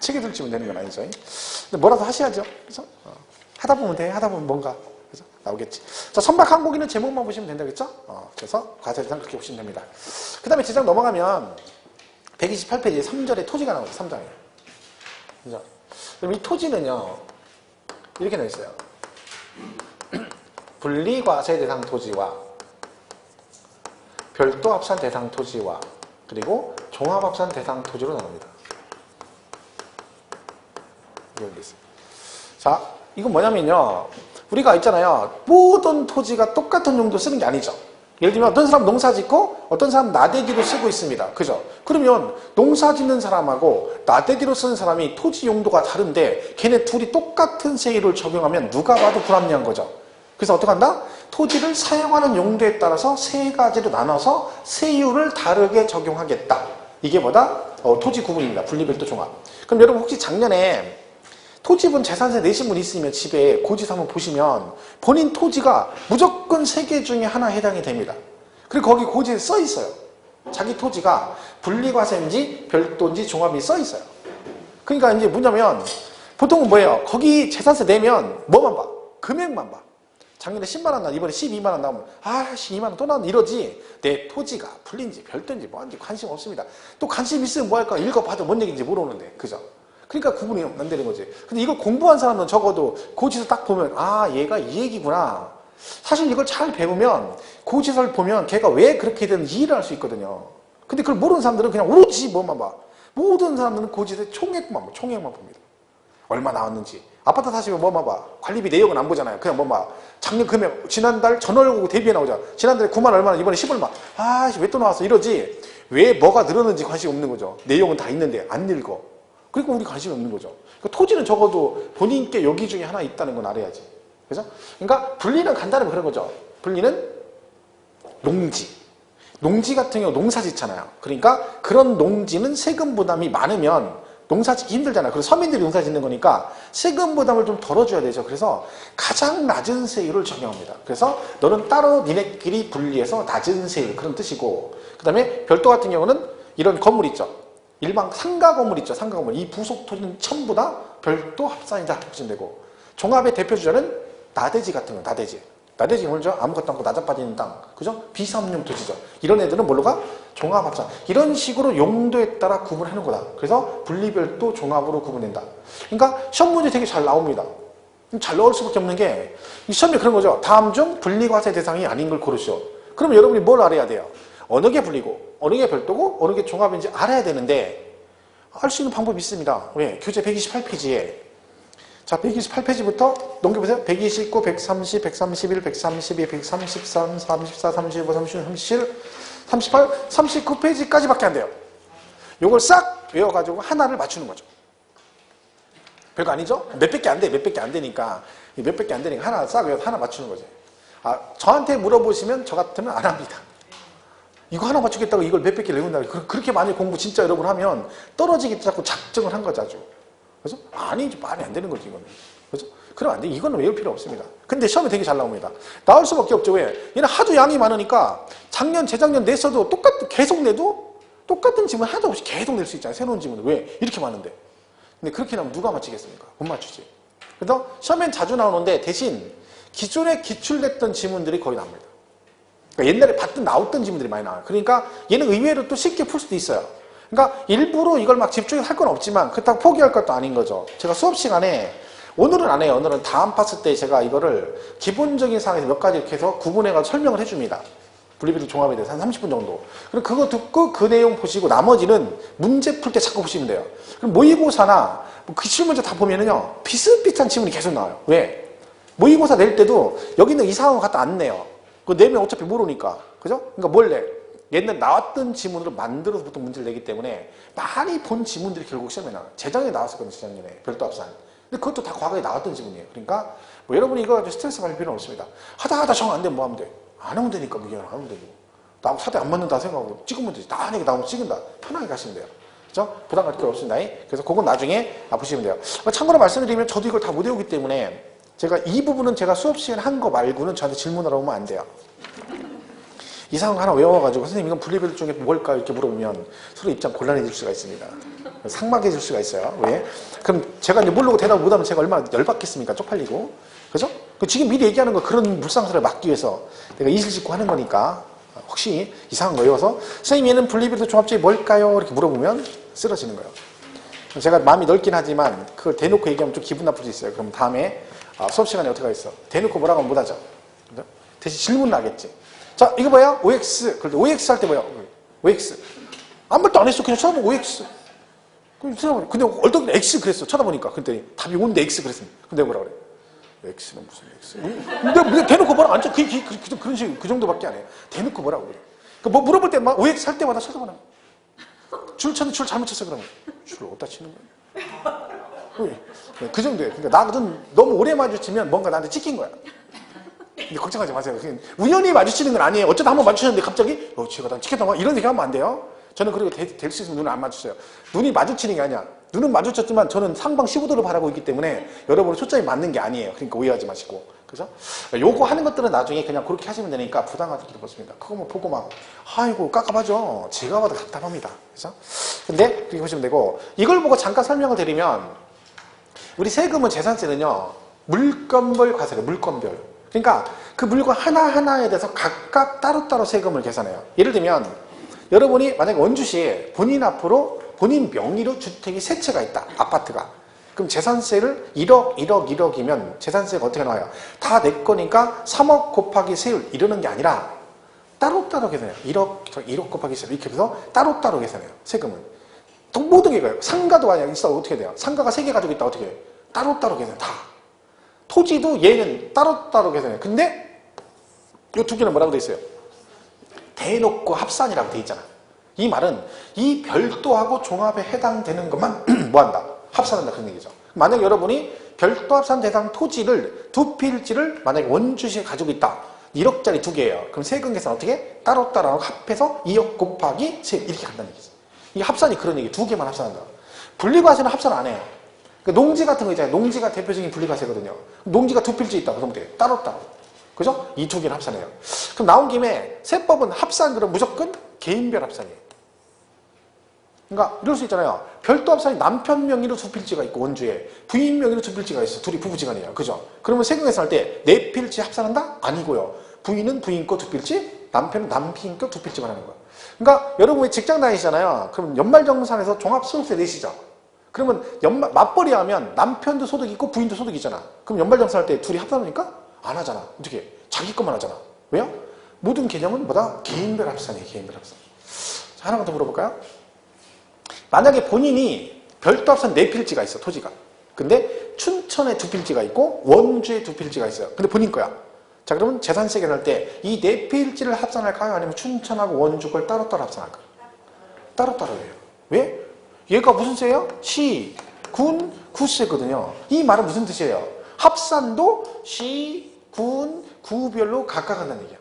책에 줄 치면 되는 건 아니죠. 근데 뭐라도 하셔야죠. 그래서 하다 보면 돼. 하다 보면 뭔가 그래서 나오겠지. 자, 선박 항공기는 제목만 보시면 된다겠죠? 그래서 과세대상 그렇게 보시면 됩니다. 그 다음에 제작 넘어가면 128페이지 3절에 토지가 나오죠. 3장에. 그죠? 그럼 이 토지는요, 이렇게 나와 있어요. 분리과세 대상 토지와 별도 합산 대상 토지와 그리고 종합합산 대상 토지로 나옵니다. 이렇게 있습니다. 자, 이건 뭐냐면요. 우리가 있잖아요. 모든 토지가 똑같은 용도 쓰는 게 아니죠. 예를 들면 어떤 사람 농사 짓고 어떤 사람 나대기로 쓰고 있습니다. 그죠? 그러면 농사 짓는 사람하고 나대기로 쓰는 사람이 토지 용도가 다른데 걔네 둘이 똑같은 세율을 적용하면 누가 봐도 불합리한 거죠. 그래서 어떻게 한다? 토지를 사용하는 용도에 따라서 세 가지로 나눠서 세율을 다르게 적용하겠다. 이게 뭐다? 토지 구분입니다. 분리별도 종합. 그럼 여러분 혹시 작년에 토지분 재산세 내신 분 있으면 집에 고지서 한번 보시면 본인 토지가 무조건 3개 중에 하나 해당이 됩니다. 그리고 거기 고지에 써 있어요. 자기 토지가 분리과세인지 별도인지 종합이 써 있어요. 그러니까 이제 뭐냐면 보통은 뭐예요? 거기 재산세 내면 뭐만 봐? 금액만 봐. 작년에 10만 원 나와 이번에 12만 원 나오면 아씨 2만 원 또 나왔네 이러지. 내 토지가 분리인지 별도인지 뭐인지 관심 없습니다. 또 관심 있으면 뭐 할까? 읽어봐도 뭔 얘기인지 모르는데 그죠? 그러니까 구분이 안 되는 거지. 근데 이걸 공부한 사람은 적어도 고지서 딱 보면 아 얘가 이 얘기구나. 사실 이걸 잘 배우면 고지서를 보면 걔가 왜 그렇게 되는지 이해를 할 수 있거든요. 근데 그걸 모르는 사람들은 그냥 오로지 뭐만 봐. 모든 사람들은 고지서의 총액만 봐. 총액만 봅니다. 얼마 나왔는지. 아파트 사시면 뭐만 봐. 관리비 내역은 안 보잖아요. 그냥 뭐만 봐. 작년 금액 지난달 전월고 대비해 나오잖아. 지난달에 9만 얼마나 이번에 10얼마. 아 왜 또 나왔어 이러지. 왜 뭐가 늘었는지 관심이 없는 거죠. 내용은 다 있는데 안 읽어. 그리고 우리 관심이 없는 거죠. 그러니까 토지는 적어도 본인께 여기 중에 하나 있다는 건 알아야지. 그죠? 그러니까 분리는 간단하면 그런 거죠. 분리는 농지. 농지 같은 경우 농사 짓잖아요. 그러니까 그런 농지는 세금 부담이 많으면 농사 짓기 힘들잖아요. 그래서 서민들이 농사 짓는 거니까 세금 부담을 좀 덜어줘야 되죠. 그래서 가장 낮은 세율을 적용합니다. 그래서 너는 따로 니네끼리 분리해서 낮은 세율, 그런 뜻이고, 그 다음에 별도 같은 경우는 이런 건물 있죠. 일반 상가 건물 있죠. 상가 건물. 이 부속 토지는 전부 다 별도 합산이다 보시면 되고, 종합의 대표 주자는 나대지 같은 거, 나대지. 나대지 뭐죠? 아무것도 않고 나자빠지는 땅, 그죠? 비삼용 토지죠. 이런 애들은 뭘로 가? 종합합산. 이런 식으로 용도에 따라 구분하는 거다. 그래서 분리별도 종합으로 구분된다. 그러니까 시험 문제 되게 잘 나옵니다. 잘 나올 수밖에 없는 게 이 시험이 그런 거죠. 다음 중 분리과세 대상이 아닌 걸 고르시오. 그러면 여러분이 뭘 알아야 돼요? 어느 게 분리고, 어느 게 별도고, 어느 게 종합인지 알아야 되는데 알 수 있는 방법이 있습니다. 왜? 교재 128페이지에 자, 128페이지부터 넘겨보세요. 129, 130, 131, 132, 133, 34, 35, 36, 37, 38, 39페이지까지밖에 안 돼요. 요걸 싹 외워가지고 하나를 맞추는 거죠. 별거 아니죠? 몇백개 안 돼. 몇백개 안 되니까. 몇백개 안 되니까 하나 싹 외워서 하나 맞추는 거지. 아, 저한테 물어보시면 저 같으면 안 합니다. 이거 하나 맞추겠다고 이걸 몇백 개를 외운다고. 그렇게 많이 공부 진짜 여러분 하면 떨어지기 자꾸 작정을 한 거죠, 아주. 그래서 아니지, 말이 안 되는 거지, 이거는. 그래서 그럼 안 돼. 이거는 외울 필요 없습니다. 근데 시험에 되게 잘 나옵니다. 나올 수밖에 없죠. 왜? 얘는 하도 양이 많으니까 작년, 재작년 냈어도 계속 내도 똑같은 지문 하나도 없이 계속 낼 수 있잖아요. 새로운 지문을. 왜? 이렇게 많은데. 근데 그렇게 나오면 누가 맞히겠습니까? 못 맞추지. 그래서 시험엔 자주 나오는데 대신 기존에 기출됐던 지문들이 거의 나옵니다. 그러니까 옛날에 봤던 나왔던 지문들이 많이 나와요. 그러니까 얘는 의외로 또 쉽게 풀 수도 있어요. 그러니까 일부러 이걸 막 집중해서 할 건 없지만 그렇다고 포기할 것도 아닌 거죠. 제가 수업 시간에 오늘은 안 해요. 오늘은 다음 파트 때 제가 이거를 기본적인 사항에서 몇 가지 이렇게 해서 구분해가지고 설명을 해줍니다. 분리별도 종합에 대해서 한 30분 정도. 그럼 그거 듣고 그 내용 보시고 나머지는 문제 풀 때 자꾸 보시면 돼요. 그럼 모의고사나 기출문제 다 보면은요 비슷비슷한 지문이 계속 나와요. 왜? 모의고사 낼 때도 여기 있는 이 상황을 갖다 안 내요. 그거 내면 어차피 모르니까. 그죠? 그러니까 뭘 내? 옛날 나왔던 지문으로 만들어서 보통 문제를 내기 때문에 많이 본 지문들이 결국 시험에 나와요. 재작년에 나왔었거든요. 재작년에 별도 합산. 근데 그것도 다 과거에 나왔던 지문이에요. 그러니까 뭐 여러분이 이거 가지고 스트레스 받을 필요는 없습니다. 하다 정 안 되면 뭐 하면 돼? 안 하면 되니까 그게 안 하면 되고. 나하고 사대 안 맞는다 생각하고 찍으면 되지. 나한테 나오면 찍은다. 편하게 가시면 돼요. 그죠? 부담 갖을 필요 없습니다. 그래서 그건 나중에 보시면 돼요. 참고로 말씀드리면 저도 이걸 다 못 외우기 때문에 제가 이 부분은 제가 수업 시간에 한 거 말고는 저한테 질문하러 오면 안 돼요. 이 상황 하나 외워가지고 선생님 이건 분리별 중에 뭘까 이렇게 물어보면 서로 입장 곤란해질 수가 있습니다. 상막해질 수가 있어요. 왜? 그럼 제가 이제 모르고 대답을 못하면 제가 얼마나 열받겠습니까? 쪽팔리고. 그죠? 지금 미리 얘기하는 거 그런 물상사를 막기 위해서 내가 이실 짓고 하는 거니까 혹시 이상한 거 외워서 선생님 얘는 분리별도 종합제이 뭘까요? 이렇게 물어보면 쓰러지는 거예요. 제가 마음이 넓긴 하지만 그걸 대놓고 얘기하면 좀 기분 나쁠 수 있어요. 그럼 다음에 수업 시간에 어떻게 하겠어? 대놓고 뭐라고 하면 못하죠. 대신 질문 나겠지. 자, 이거 뭐야? OX. 그럴 때 OX 할 때 뭐야? OX. 아무 말도 안 했어. 그냥 쳐다보고 OX. 근데 얼떨 X 그랬어. 쳐다보니까. 그랬더니 답이 오는데 X 그랬습니다. 근데 내가 뭐라 그래? X는 무슨 X? 근데 대놓고 뭐라 안 쳐. 그런 식, 그 정도밖에 안 해. 대놓고 뭐라고 그래. 그러니까 뭐 물어볼 때 막 OX 할 때마다 쳐다보는 거야. 줄 쳤는데 줄 잘못 쳤어. 그러면. 줄을 어디다 치는 거야? 그 정도예요. 그러니까 나는 너무 오래 마주치면 뭔가 나한테 찍힌 거야. 근데 걱정하지 마세요. 우연히 마주치는 건 아니에요. 어쩌다 한번 마주쳤는데 갑자기 제가 난 찍혔다 이런 얘기 하면 안 돼요. 저는 그리고 될 수 있으면 눈을 안 마주쳐요. 눈이 마주치는 게 아니야. 눈은 마주쳤지만 저는 상방 15도를 바라보고 있기 때문에 여러분은 초점이 맞는 게 아니에요. 그러니까 오해하지 마시고. 그죠? 요거 하는 것들은 나중에 그냥 그렇게 하시면 되니까 부담 가질 필요 없습니다. 그거 뭐 보고 막 아이고 깝깝하죠. 제가 봐도 답답합니다. 그죠? 근데 그렇게 보시면 되고 이걸 보고 잠깐 설명을 드리면 우리 세금은 재산세는요. 물건별 과세래요. 물건별. 그러니까 그 물건 하나하나에 대해서 각각 따로따로 세금을 계산해요. 예를 들면 여러분이 만약에 원주시에 본인 앞으로 본인 명의로 주택이 세 채가 있다. 아파트가. 그럼 재산세를 1억이면 재산세가 어떻게 나와요? 다 내 거니까 3억 곱하기 세율 이러는 게 아니라 따로따로 계산해요. 1억 곱하기 세율 이렇게 해서 따로따로 계산해요. 세금은. 또 모든 게 가요. 상가도 만약 있어 어떻게 돼요? 상가가 3개 가지고 있다 어떻게 해요? 따로따로 계산해요. 다. 토지도 얘는 따로따로 계산해요. 근데 이 두 개는 뭐라고 돼 있어요? 대놓고 합산이라고 돼 있잖아. 이 말은 이 별도하고 종합에 해당되는 것만 뭐한다? 합산한다 그런 얘기죠. 만약 여러분이 별도 합산 대상 토지를 두 필지를 만약에 원주시에 가지고 있다. 1억짜리 두 개예요. 그럼 세금 계산 어떻게? 따로따로 합해서 2억 곱하기 세금 이렇게 간다는 얘기죠. 이게 합산이 그런 얘기. 두 개만 합산한다. 분리과세는 합산 안 해요. 그러니까 농지 같은 거 있잖아요. 농지가 대표적인 분리과세거든요. 농지가 두 필지 있다. 그러면 돼. 따로따로. 그죠? 이 두 개는 합산해요. 그럼 나온 김에 세법은 합산 그럼 무조건 개인별 합산이에요. 그러니까 이럴 수 있잖아요. 별도 합산이 남편 명의로 두 필지가 있고 원주에 부인 명의로 두 필지가 있어. 둘이 부부지간이에요. 그죠? 그러면 세금 계산할 때 네 필지 합산한다? 아니고요. 부인은 부인 거 두 필지, 남편은 남편 거 두 필지만 하는 거예요. 그러니까 여러분이 직장 다니시잖아요. 그럼 연말정산에서 종합소득세 내시죠. 그러면 맞벌이 하면 남편도 소득이 있고 부인도 소득이 있잖아. 그럼 연말정산할 때 둘이 합산합니까? 안 하잖아. 어떻게? 자기 것만 하잖아. 왜요? 모든 개념은 뭐다? 개인별 합산이에요. 개인별 합산. 자, 하나만 더 물어볼까요? 만약에 본인이 별도 합산 네 필지가 있어. 토지가. 근데 춘천에 두 필지가 있고 원주에 두 필지가 있어요. 근데 본인 거야. 자, 그러면 재산세 계산할 때 이 네 필지를 합산할까요? 아니면 춘천하고 원주 걸 따로따로 합산할까요? 따로따로 해요. 왜? 얘가 무슨 세예요? 시, 군, 구세거든요. 이 말은 무슨 뜻이에요? 합산도 시, 군, 구별로 각각 한다는 얘기야.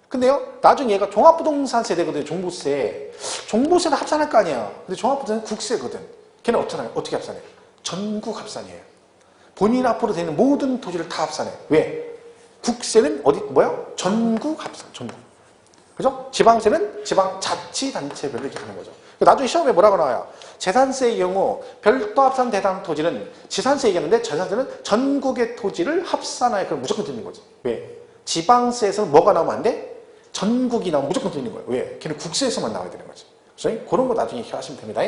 근데요, 나중에 얘가 종합부동산 세대거든요. 종부세. 종부세는 합산할 거 아니에요. 근데 종합부동산은 국세거든. 걔는 어떻게 합산해? 전국 합산이에요. 본인 앞으로 되는 모든 토지를 다 합산해. 왜? 국세는 전국 합산, 전국. 그죠? 지방세는 지방자치단체별로 이렇게 하는 거죠. 나중에 시험에 뭐라고 나와요? 재산세의 경우 별도 합산 대상 토지는 지산세 얘기하는데 재산세는 전국의 토지를 합산하여 그럼 무조건 드는 거지. 왜? 지방세에서는 뭐가 나오면 안 돼? 전국이 나오면 무조건 드는 거예요. 왜? 걔는 국세에서만 나와야 되는 거지. 그래서 그런 거 나중에 하시면 됩니다.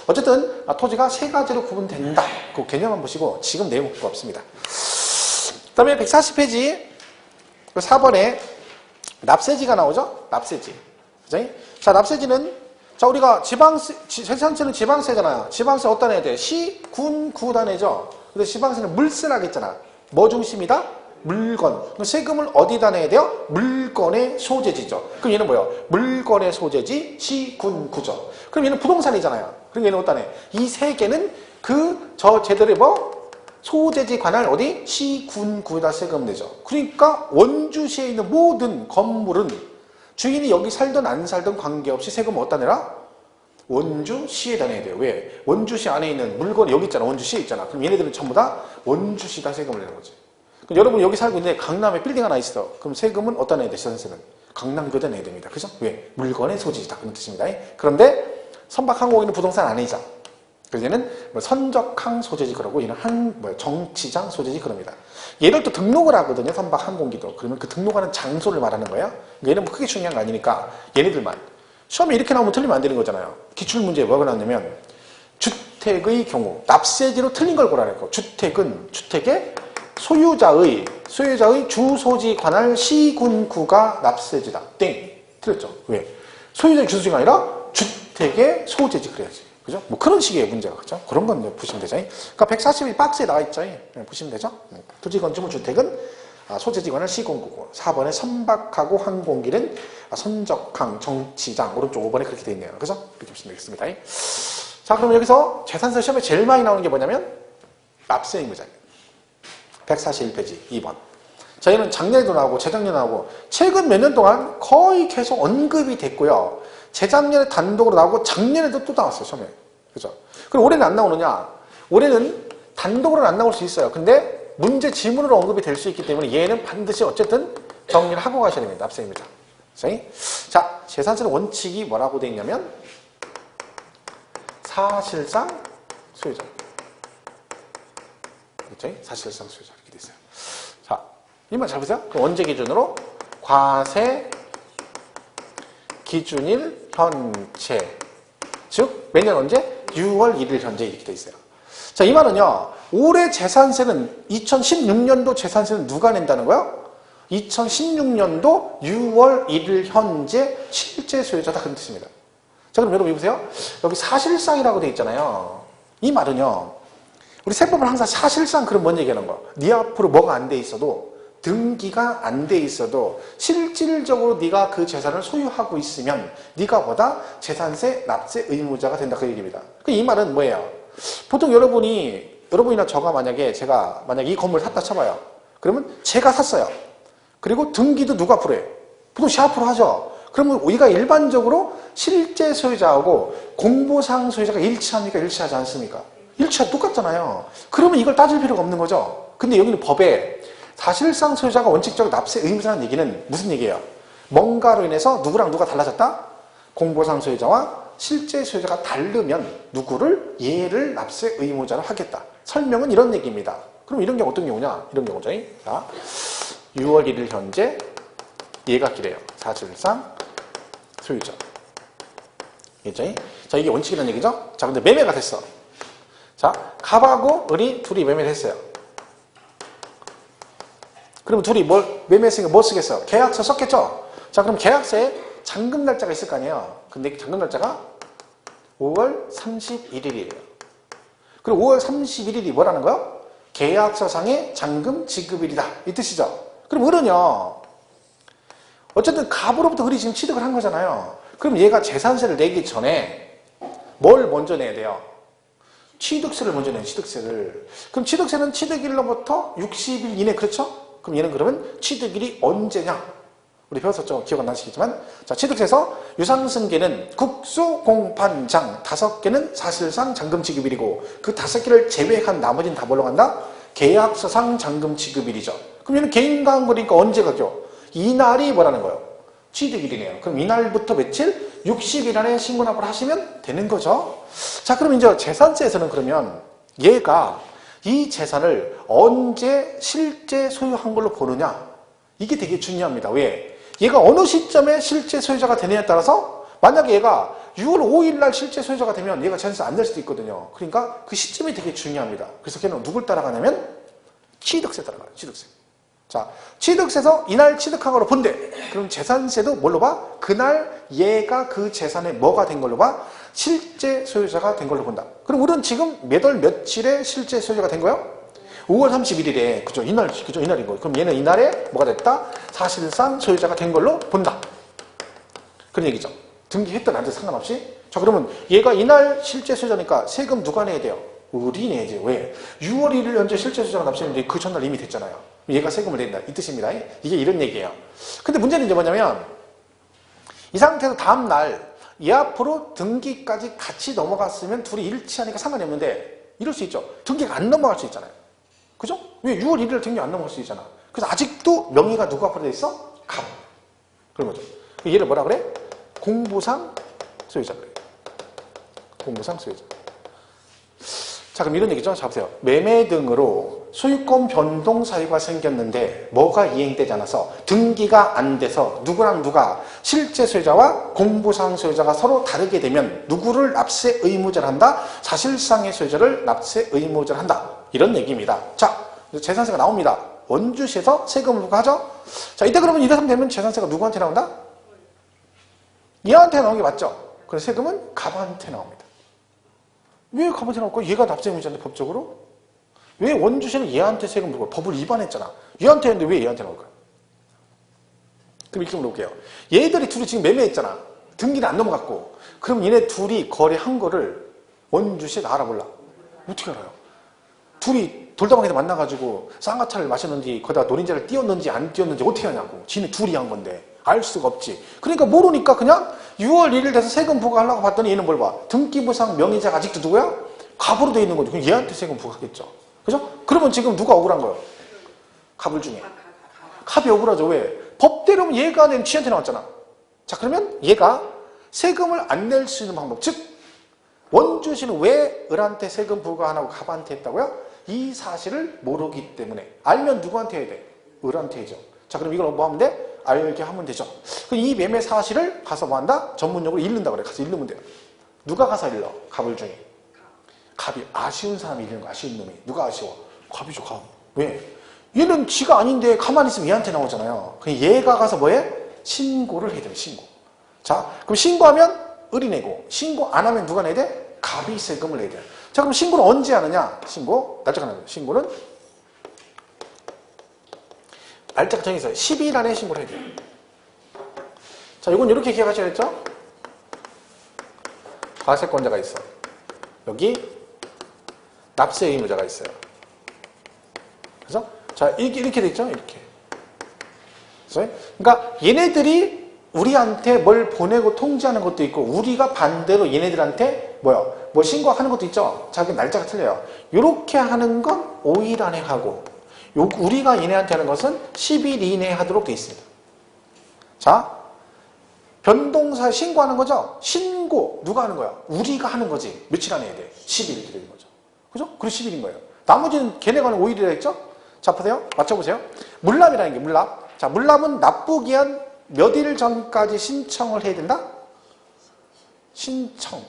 어쨌든 토지가 세 가지로 구분된다. 그 개념만 보시고 지금 내용 필요 없습니다. 그 다음에 140페이지 4번에 납세지가 나오죠? 납세지. 그죠? 자, 납세지는 자, 우리가 재산세는 지방세잖아요. 지방세 어디다 내야 돼? 시, 군, 구다 내죠. 근데 지방세는 물세라고 했잖아. 뭐 중심이다? 물건. 그럼 세금을 어디다 내야 돼요? 물건의 소재지죠. 그럼 얘는 뭐예요? 물건의 소재지, 시, 군, 구죠. 그럼 얘는 부동산이잖아요. 그럼 얘는 어디다 내? 이 세 개는 제들의 소재지 관할 어디? 시, 군, 구에다 세금 내죠. 그러니까 원주시에 있는 모든 건물은 주인이 여기 살든 안 살든 관계없이 세금을 어디다 내라? 원주시에다 내야 돼요. 왜? 원주시 안에 있는 물건이 여기 있잖아. 원주시에 있잖아. 그럼 얘네들은 전부 다 원주시에다 세금을 내는 거지. 그럼 여러분 여기 살고 있는데 강남에 빌딩 하나 있어. 그럼 세금은 어디다 내야 돼? 재산세는 강남구에다 내야 됩니다. 그죠? 왜? 물건의 소지다. 그런 뜻입니다. 그런데 선박항공기는 부동산 아니죠. 그래서 얘는 선적항 소재지 그러고 얘는 정치장 소재지 그럽니다. 얘를 또 등록을 하거든요. 선박항공기도. 그러면 그 등록하는 장소를 말하는 거예요. 얘는 크게 중요한 거 아니니까 얘네들만. 시험에 이렇게 나오면 틀리면 안 되는 거잖아요. 기출문제에 뭐가 나왔냐면 주택의 경우 납세지로 틀린 걸 고르라는 거. 주택은 주택의 소유자의 주소지 관할 시군구가 납세지다. 땡. 틀렸죠. 왜? 소유자의 주소지가 아니라 주택의 소재지 그래야지. 그죠? 그런 식의 문제가, 그죠? 그런 건 보시면 되죠. 그러니까 140이 박스에 나와 있죠. 보시면 되죠? 토지 건축물 주택은 소재지관을 시군구고 4번에 선박하고 항공기는 선적항, 정치장 오른쪽 5번에 그렇게 되어 있네요. 그죠? 이렇게 보시면 되겠습니다. 자, 그럼 여기서 재산세 시험에 제일 많이 나오는 게 뭐냐면 납세 의무자예요. 141페이지 2번. 자, 얘는 작년에도 나오고 재작년에 나오고 최근 몇 년 동안 거의 계속 언급이 됐고요. 재작년에 단독으로 나오고 작년에도 또 나왔어요. 시험에. 그죠? 그럼 올해는 안 나오느냐? 올해는 단독으로는 안 나올 수 있어요. 근데 문제 지문으로 언급이 될 수 있기 때문에 얘는 반드시 어쨌든 정리를 하고 가셔야 됩니다. 납세입니다. 자, 재산세는 원칙이 뭐라고 되어 있냐면 사실상 소유자. 그렇죠? 사실상 소유자 이렇게 돼 있어요. 자, 이만 잘 보세요. 그럼 언제 기준으로? 과세 기준일 현재. 즉, 매년 언제? 6월 1일 현재 이렇게 돼 있어요. 자, 이 말은요. 올해 재산세는 2016년도 재산세는 누가 낸다는 거예요? 2016년도 6월 1일 현재 실제 소유자다 그런 뜻입니다. 자, 그럼 여러분 보세요. 여기 사실상이라고 돼 있잖아요. 이 말은요. 우리 세법은 항상 사실상 그럼 뭔 얘기하는 거야? 네 앞으로 뭐가 안 돼 있어도 등기가 안 돼 있어도 실질적으로 네가 그 재산을 소유하고 있으면 네가 뭐다? 재산세 납세 의무자가 된다 그 얘기입니다. 이 말은 뭐예요? 보통 여러분이나 제가 만약에 이 건물을 샀다 쳐봐요. 그러면 제가 샀어요. 그리고 등기도 누가 앞으로 해? 보통 시 앞으로 하죠. 그러면 우리가 일반적으로 실제 소유자하고 공보상 소유자가 일치합니까? 일치하지 않습니까? 일치하 똑같잖아요. 그러면 이걸 따질 필요가 없는 거죠. 근데 여기는 법에 사실상 소유자가 원칙적으로 납세 의무자라는 얘기는 무슨 얘기예요? 뭔가로 인해서 누구랑 누가 달라졌다? 공보상 소유자와 실제 소유자가 다르면 누구를 얘를 납세 의무자로 하겠다. 설명은 이런 얘기입니다. 그럼 이런 경우 어떤 경우냐? 이런 경우죠. 자, 6월 1일 현재 얘가 기래요. 사실상 소유자. 알겠죠? 자, 이게 원칙이라는 얘기죠? 자, 근데 매매가 됐어. 자, 갑하고 을이 둘이 매매를 했어요. 그럼 둘이 매매했으니까 뭐 쓰겠어요? 계약서 썼겠죠? 자, 그럼 계약서에 잔금 날짜가 있을 거 아니에요? 근데 잔금 날짜가 5월 31일이에요. 그리고 5월 31일이 뭐라는 거요? 계약서상의 잔금 지급일이다. 이 뜻이죠? 그럼 을은요, 어쨌든 갑으로부터 을이 지금 취득을 한 거잖아요. 그럼 얘가 재산세를 내기 전에 뭘 먼저 내야 돼요? 취득세를 먼저 내요. 취득세를. 그럼 취득세는 취득일로부터 60일 이내, 그렇죠? 그럼 얘는 그러면 취득일이 언제냐? 우리 배웠었죠? 기억 안 나시겠지만. 자, 취득세에서 유상승계는 국수공판장 5개는 사실상 잔금 지급일이고 그 5개를 제외한 나머지는 다 뭘로 간다? 계약서상 잔금 지급일이죠. 그럼 얘는 개인과 한 거니까 언제 가죠? 이날이 뭐라는 거예요? 취득일이네요. 그럼 이날부터 며칠? 60일 안에 신고납부를 하시면 되는 거죠. 자, 그럼 이제 재산세에서는 그러면 얘가 이 재산을 언제 실제 소유한 걸로 보느냐? 이게 되게 중요합니다. 왜? 얘가 어느 시점에 실제 소유자가 되느냐에 따라서 만약에 얘가 6월 5일 날 실제 소유자가 되면 얘가 재산세 안 낼 수도 있거든요. 그러니까 그 시점이 되게 중요합니다. 그래서 걔는 누굴 따라가냐면 취득세 따라가요. 취득세. 자, 취득세에서 이날 취득한 걸로 본대. 그럼 재산세도 뭘로 봐? 그날 얘가 그 재산에 뭐가 된 걸로 봐? 실제 소유자가 된 걸로 본다. 그럼 우리는 지금 몇 월 며칠에 실제 소유자가 된 거예요? 5월 31일에, 그죠? 이날, 그죠? 이날인 거예요. 그럼 얘는 이날에 뭐가 됐다? 사실상 소유자가 된 걸로 본다. 그런 얘기죠. 등기했든 안 해도 상관없이. 자, 그러면 얘가 이날 실제 소유자니까 세금 누가 내야 돼요? 우리 내야지. 왜? 6월 1일 현재 실제 소유자가 납세했는데 그 전날 이미 됐잖아요. 얘가 세금을 낸다. 이 뜻입니다. 이게 이런 얘기예요. 근데 문제는 이제 뭐냐면 이 상태에서 다음날 얘 앞으로 등기까지 같이 넘어갔으면 둘이 일치하니까 상관이 없는데 이럴 수 있죠. 등기가 안 넘어갈 수 있잖아요. 그죠? 왜 6월 1일 등기 안 넘어갈 수 있잖아. 그래서 아직도 명의가 누구 앞으로 돼 있어? 갑. 그런 거죠. 얘를 뭐라 그래? 공보상 소유자 그래. 공보상 소유자. 자, 그럼 이런 얘기죠. 자, 보세요. 매매 등으로 소유권 변동 사유가 생겼는데 뭐가 이행되지 않아서 등기가 안 돼서 누구랑 누가 실제 소유자와 공보상 소유자가 서로 다르게 되면 누구를 납세 의무자를 한다? 사실상의 소유자를 납세 의무자를 한다. 이런 얘기입니다. 자, 재산세가 나옵니다. 원주시에서 세금을 부과하죠? 자, 이때 그러면 이래 되면 재산세가 누구한테 나온다? 얘한테 나오는 게 맞죠? 그래서 세금은 갑한테 나옵니다. 왜 갑한테 나올까? 얘가 납세 의무자인데 법적으로? 왜 원주시는 얘한테 세금 부과? 법을 위반했잖아. 얘한테 했는데 왜 얘한테 나올까요? 그럼 이렇게 물어볼게요. 얘들이 둘이 지금 매매했잖아. 등기는 안 넘어갔고. 그럼 얘네 둘이 거래한 거를 원주시에 알아볼라. 어떻게 알아요? 둘이 돌다방에서 만나가지고 쌍화차를 마셨는지 거기다 노린자를 띄웠는지 안 띄웠는지 어떻게 하냐고. 지네 둘이 한 건데 알 수가 없지. 그러니까 모르니까 그냥 6월 1일 돼서 세금 부과하려고 봤더니 얘는 뭘 봐? 등기부상 명의자가 아직도 누구야? 갑으로 돼 있는 거죠. 그럼 얘한테 세금 부과하겠죠. 그죠? 그러면 지금 누가 억울한 거예요? 갑을 중에. 갑이 억울하죠. 왜? 법대로 얘가 낸 쥐한테 나왔잖아. 자, 그러면 얘가 세금을 안 낼 수 있는 방법. 즉 원주시는 왜 을한테 세금 부과 안 하고 갑한테 했다고요? 이 사실을 모르기 때문에. 알면 누구한테 해야 돼? 을한테 해야죠. 자, 그럼 이걸 뭐 하면 돼? 알게 하면 되죠. 그럼 이 매매 사실을 가서 뭐 한다? 전문용어로 읽는다 그래. 가서 읽으면 돼요. 누가 가서 읽어? 갑을 중에. 갑이 아쉬운 사람이 읽는 거야. 아쉬운 놈이. 누가 아쉬워? 갑이죠. 갑. 왜? 얘는 지가 아닌데 가만히 있으면 얘한테 나오잖아요. 그럼 얘가 가서 뭐해? 신고를 해야 돼요. 신고. 자, 그럼 신고하면 을이 내고 신고 안 하면 누가 내야 돼? 갑이 세금을 내야 돼. 자, 그럼 신고는 언제 하느냐? 신고 날짜가 나요. 신고는 날짜가 정해서 10일 안에 신고를 해야 돼요. 자, 이건 이렇게 기억하셔야겠죠? 과세권자가 있어. 여기 납세 의무자가 있어요. 그래서 자, 이렇게 돼 있죠? 이렇게. 그러니까 얘네들이 우리한테 뭘 보내고 통지하는 것도 있고 우리가 반대로 얘네들한테 뭐 신고하는 것도 있죠. 자기 날짜가 틀려요. 이렇게 하는 건 5일 안에 하고 우리가 얘네한테 하는 것은 10일 이내에 하도록 돼 있습니다. 자, 변동사 신고하는 거죠. 신고 누가 하는 거야? 우리가 하는 거지. 며칠 안에 해야 돼? 10일 되는 거죠. 그죠? 그리고 10일인 거예요. 나머지는 걔네가 하는 5일이라 했죠? 자, 보세요. 맞춰보세요. 물납이라는 게 물납. 자, 물납은 납부기한 몇 일 전까지 신청을 해야 된다? 신청.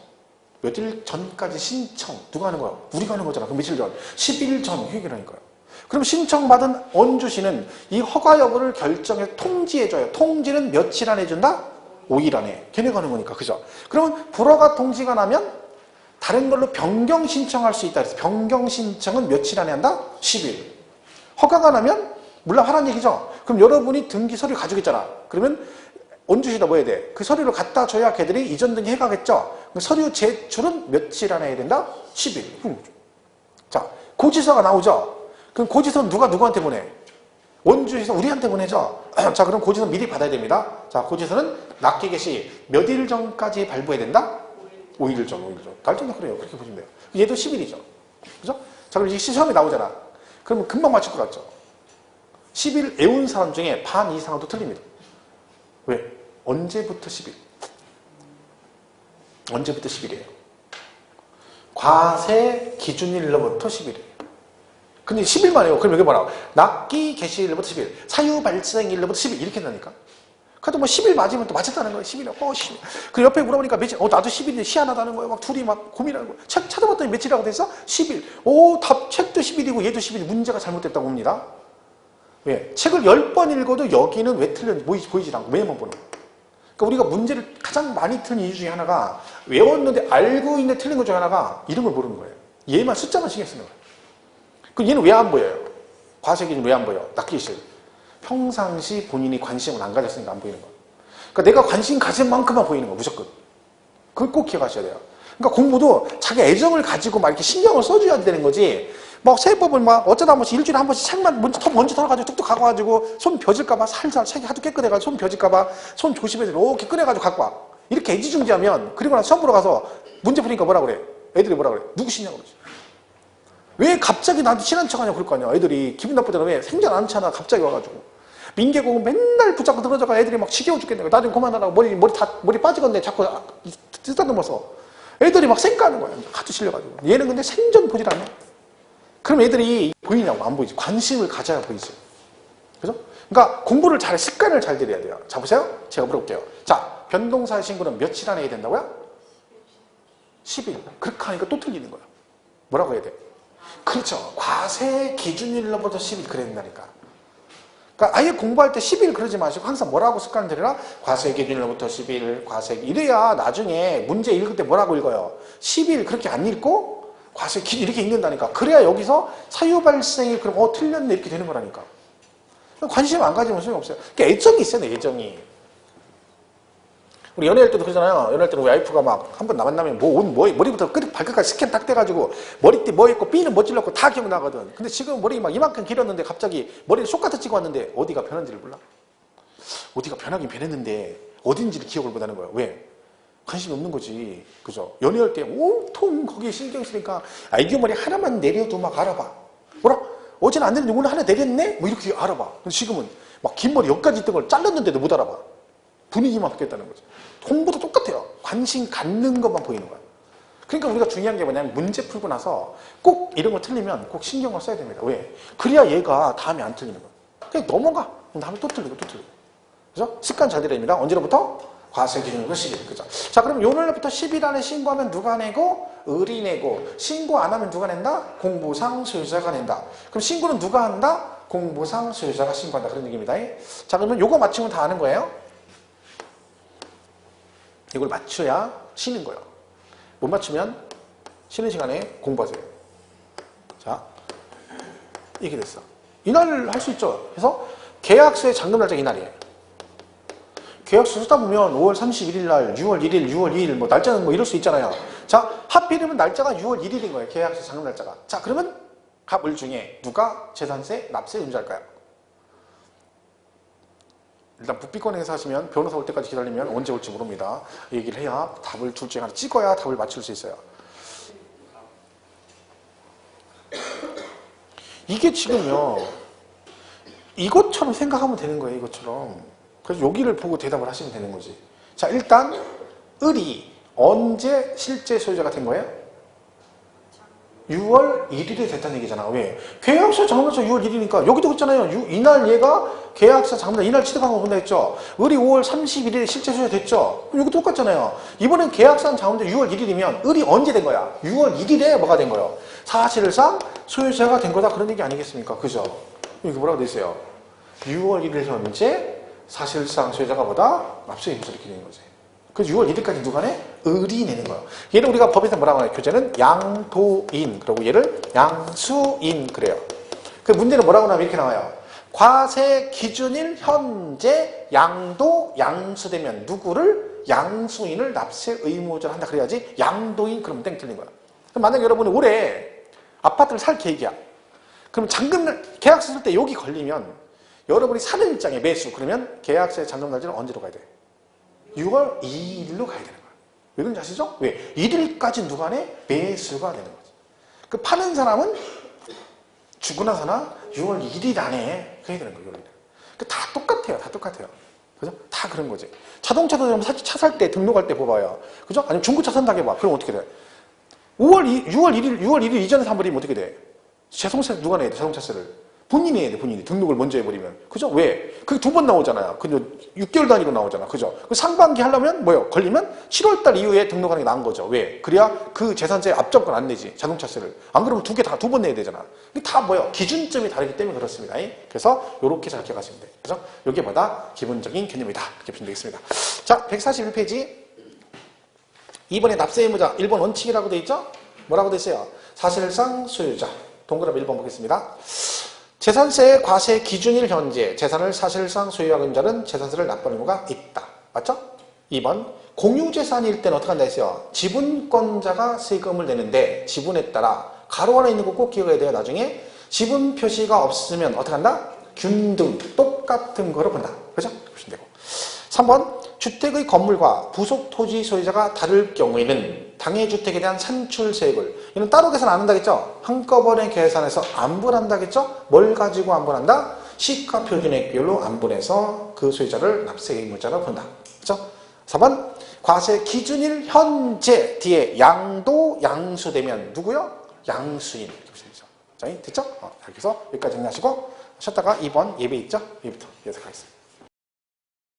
몇 일 전까지 신청. 누가 하는 거야? 우리가 하는 거잖아. 그럼 며칠 전? 10일 전 휴일이라니까요. 그럼 신청받은 원주시는 이 허가 여부를 결정해 통지해줘요. 통지는 며칠 안에 해준다? 5일 안에. 걔네가 하는 거니까. 그죠? 그러면 불허가 통지가 나면 다른 걸로 변경 신청할 수 있다. 그래서 변경 신청은 며칠 안에 한다? 10일. 허가가 나면 물납하라는 얘기죠. 그럼 여러분이 등기 서류 가지고 있잖아. 그러면 원주시다 뭐 해야 돼? 그 서류를 갖다 줘야 걔들이 이전 등기 해가겠죠. 그럼 서류 제출은 며칠 안에 해야 된다? 10일. 자, 고지서가 나오죠. 그럼 고지서는 누가 누구한테 보내? 원주시에서 우리한테 보내죠. 자, 그럼 고지서 미리 받아야 됩니다. 자, 고지서는 납기 개시 몇 일 전까지 발부해야 된다? 5일 전, 5일 전. 날짜는 그래요. 그렇게 보시면 돼요. 얘도 10일이죠. 그죠? 자, 그럼 이제 시험이 나오잖아. 그러면 금방 맞출 것 같죠? 10일 외운 사람 중에 반 이상도 틀립니다. 왜? 언제부터 10일? 언제부터 10일이에요? 과세 기준일로부터 10일이에요. 근데 10일만 해요. 그럼 여기 뭐라고? 납기 개시일로부터 10일, 사유 발생일로부터 10일 이렇게 한다니까. 그래도 뭐 10일 맞으면 또 맞췄다는 거예요. 10일. 10일. 그 옆에 물어보니까 며칠? 나도 10일인데 희한하다는 거예요. 막 둘이 막 고민하는 거예요. 책 찾아봤더니 며칠이라고 돼서 10일. 책도 10일이고 얘도 10일. 문제가 잘못됐다고 봅니다. 왜? 책을 10번 읽어도 여기는 왜 틀렸는지 보이질 않고 매번 보는 거예요. 그러니까 우리가 문제를 가장 많이 틀린 이유 중에 하나가 외웠는데 알고 있는데 틀린 것 중에 하나가 이런 걸 모르는 거예요. 얘만 숫자만 신경 쓰는 거예요. 그럼 얘는 왜 안 보여요? 과세기준 왜 안 보여? 납기실. 평상시 본인이 관심을 안 가졌으니까 안 보이는 거예요. 그러니까 내가 관심 가진 만큼만 보이는 거예요. 무조건. 그걸 꼭 기억하셔야 돼요. 그러니까 공부도 자기 애정을 가지고 막 이렇게 신경을 써줘야 되는 거지. 막 세법을 막 어쩌다 한 번씩 일주일에 한 번씩 책만 먼지 털어가지고 뚝뚝 갖고 와가지고 손 벼질까봐 살살 책이 하도 깨끗해가지고 손 벼질까봐 손 조심해서 이렇게 꺼내가지고 갖고 와. 이렇게 애지중지하면 그리고 나서 시험 보러 가서 문제 푸니까 뭐라 그래? 애들이 뭐라 그래? 누구시냐고 그러지. 왜 갑자기 나한테 친한 척하냐고 그럴 거 아니야. 애들이 기분 나쁘잖아. 왜? 생전 안 친하다 갑자기 와가지고. 민계공은 맨날 붙잡고 들어져가 애들이 막 지겨워 죽겠네. 나중에 그만하라고 머리 빠지겠네. 자꾸 쓰다듬어서. 애들이 막 쌩까는 거야. 하도 실려가지고. 얘는 근데 생전 보질 않네. 그럼 애들이 보이냐고 안 보이지. 관심을 가져야 보이지. 그죠? 그러니까 공부를 잘해. 습관을 잘 들여야 돼요. 자, 보세요. 제가 물어볼게요. 자, 변동사의 신고는 며칠 안에 해야 된다고요? 10일. 그렇게 하니까 또 틀리는 거야. 뭐라고 해야 돼? 그렇죠. 과세 기준일로부터 10일 그래야 된다니까. 그러니까 아예 공부할 때 10일 그러지 마시고 항상 뭐라고 습관을 들여라? 과세 기준일로부터 10일, 과세. 이래야 나중에 문제 읽을 때 뭐라고 읽어요? 10일 그렇게 안 읽고 과세 기준 이렇게 읽는다니까. 그래야 여기서 사유 발생이 그럼 틀렸네 이렇게 되는 거라니까. 관심 안 가지면 소용없어요. 그러니까 애정이 있어야 돼, 애정이. 우리 연애할 때도 그러잖아요. 연애할 때는 우리 와이프가 막 한 번 만나면 머리부터 발끝까지 스캔 딱 떼가지고 머리띠 뭐 했고 삐는 뭐 찔렀고 다 기억나거든. 근데 지금 머리 막 이만큼 길었는데 갑자기 머리를 숏가트 찍어 왔는데 어디가 변한지를 몰라. 어디가 변하긴 변했는데 어딘지를 기억을 못하는 거야. 왜? 관심이 없는 거지. 그죠? 연애할 때 온통 거기에 신경 쓰니까 애교 머리 하나만 내려도 막 알아봐. 뭐라? 어제는 안 내렸는데 오늘 하나 내렸네? 뭐 이렇게 알아봐. 근데 지금은 막 긴 머리 여기까지 있던 걸 잘랐는데도 못 알아봐. 분위기만 바뀌었다는 거죠. 공부도 똑같아요. 관심 갖는 것만 보이는 거야. 그러니까 우리가 중요한 게 뭐냐면 문제 풀고 나서 꼭 이런 거 틀리면 꼭 신경을 써야 됩니다. 왜? 그래야 얘가 다음에 안 틀리는 거야. 그냥 넘어가. 그럼 다음에 또 틀리고 또 틀리고. 그죠? 습관 잘 들여야 됩니다. 언제로부터? 과세 기준으로 10일. 그죠? 자, 그럼 요날부터 10일 안에 신고하면 누가 내고? 을이 내고. 신고 안 하면 누가 낸다? 공보상 소유자가 낸다. 그럼 신고는 누가 한다? 공보상 소유자가 신고한다. 그런 얘기입니다. 자, 그러면 요거 맞추면 다 아는 거예요. 이걸 맞춰야 쉬는 거예요. 못 맞추면 쉬는 시간에 공부하세요. 자, 이렇게 됐어. 이날 할 수 있죠. 그래서 계약서의 잔금 날짜가 이날이에요. 계약서 쓰다 보면 5월 31일 날, 6월 1일, 6월 2일 뭐 날짜는 뭐 이럴 수 있잖아요. 자, 하필이면 날짜가 6월 1일인 거예요. 계약서 잔금 날짜가. 자, 그러면 갑을 중에 누가 재산세, 납세 응자할까요? 일단 부피권 행사하시면 변호사 올 때까지 기다리면 언제 올지 모릅니다. 얘기를 해야 답을 둘 중에 하나 찍어야 답을 맞출 수 있어요. 이게 지금요. 이것처럼 생각하면 되는 거예요. 이것처럼. 그래서 여기를 보고 대답을 하시면 되는 거지. 자, 일단 을이 언제 실제 소유자가 된 거예요? 6월 1일에 됐다는 얘기잖아. 왜? 계약서 장부날짜 6월 1일이니까 여기도 그렇잖아요. 이날 얘가 계약서 장부날 이날 취득한 거 본다 했죠. 을이 5월 31일에 실제 소유자 됐죠. 여기 똑같잖아요. 이번엔 계약상 장부날 6월 1일이면 을이 언제 된 거야? 6월 1일에 뭐가 된 거예요? 사실상 소유자가 된 거다 그런 얘기 아니겠습니까? 그죠? 여기 뭐라고 돼 있어요? 6월 1일 현재 사실상 소유자가 뭐다? 납세 의무자 이렇게 되는 거지. 그래서 6월 1일까지 누가 내? 을이 내는 거예요. 얘를 우리가 법에서 뭐라고 하나요? 교재는 양도인, 그리고 얘를 양수인 그래요. 그 문제는 뭐라고 나오면 이렇게 나와요. 과세 기준일 현재 양도, 양수되면 누구를? 양수인을 납세 의무자로 한다 그래야지 양도인 그러면 땡 틀린 거야. 그럼 만약에 여러분이 올해 아파트를 살 계획이야. 그럼 잔금 계약서 쓸 때 여기 걸리면 여러분이 사는 입장에 매수 그러면 계약서의 잔금 날짜는 언제로 가야 돼? 6월 2일로 가야 되는 거야. 왜 그런지 아시죠? 왜? 1일까지 누가 내? 매수가 되는 거지. 그 파는 사람은 주고 나서나 6월 1일 안에 해야 되는 거예요. 다 똑같아요. 다 똑같아요. 그죠? 다 그런 거지. 자동차도 차 살 때 등록할 때 봐봐요. 그죠? 아니면 중고차 산다고 해봐. 그럼 어떻게 돼? 6월 1일 이전에 사버리면 어떻게 돼? 자동차 누가 내야 돼? 자동차세를. 본인이 해야 돼, 본인이. 등록을 먼저 해버리면. 그죠? 왜? 그게 2번 나오잖아요. 근데 6개월 단위로 나오잖아. 그죠? 상반기 하려면 뭐요? 걸리면 7월달 이후에 등록하는 게 나은 거죠. 왜? 그래야 그 재산세 앞정권 안 내지. 자동차세를. 안 그러면 두 번 내야 되잖아. 이게 다 뭐요? 기준점이 다르기 때문에 그렇습니다. 그래서 요렇게 잘 기억하시면 돼. 그죠? 요게 뭐다? 기본적인 개념이다. 이렇게 보시면 되겠습니다. 자, 141페이지. 2번에 납세 의무자 1번 원칙이라고 돼 있죠? 뭐라고 돼 있어요? 사실상 소유자. 동그라미 1번 보겠습니다. 재산세의 과세 기준일 현재 재산을 사실상 소유한 자는 재산세를 납부할 의무가 있다. 맞죠? 2번 공유재산일 때는 어떻게 한다 했어요? 지분권자가 세금을 내는데 지분에 따라 가로 안에 있는 거 꼭 기억해야 돼요. 나중에 지분 표시가 없으면 어떻게 한다? 균등 똑같은 거로 본다. 그죠? 보시면 되고. 3번 주택의 건물과 부속 토지 소유자가 다를 경우에는 당해 주택에 대한 산출세액을 이는 따로 계산 안 한다겠죠? 한꺼번에 계산해서 안분한다겠죠? 뭘 가지고 안분한다? 시가 표준액별로 안분해서 그 소유자를 납세 의무자로 본다. 그렇죠? 4번 과세 기준일 현재 뒤에 양도 양수되면 누구요? 양수인. 이렇게 보시면 되죠. 자, 됐죠? 이렇게 해서 여기까지 정리하시고 쉬었다가 2번 예배 있죠? 예배부터 계속하겠습니다.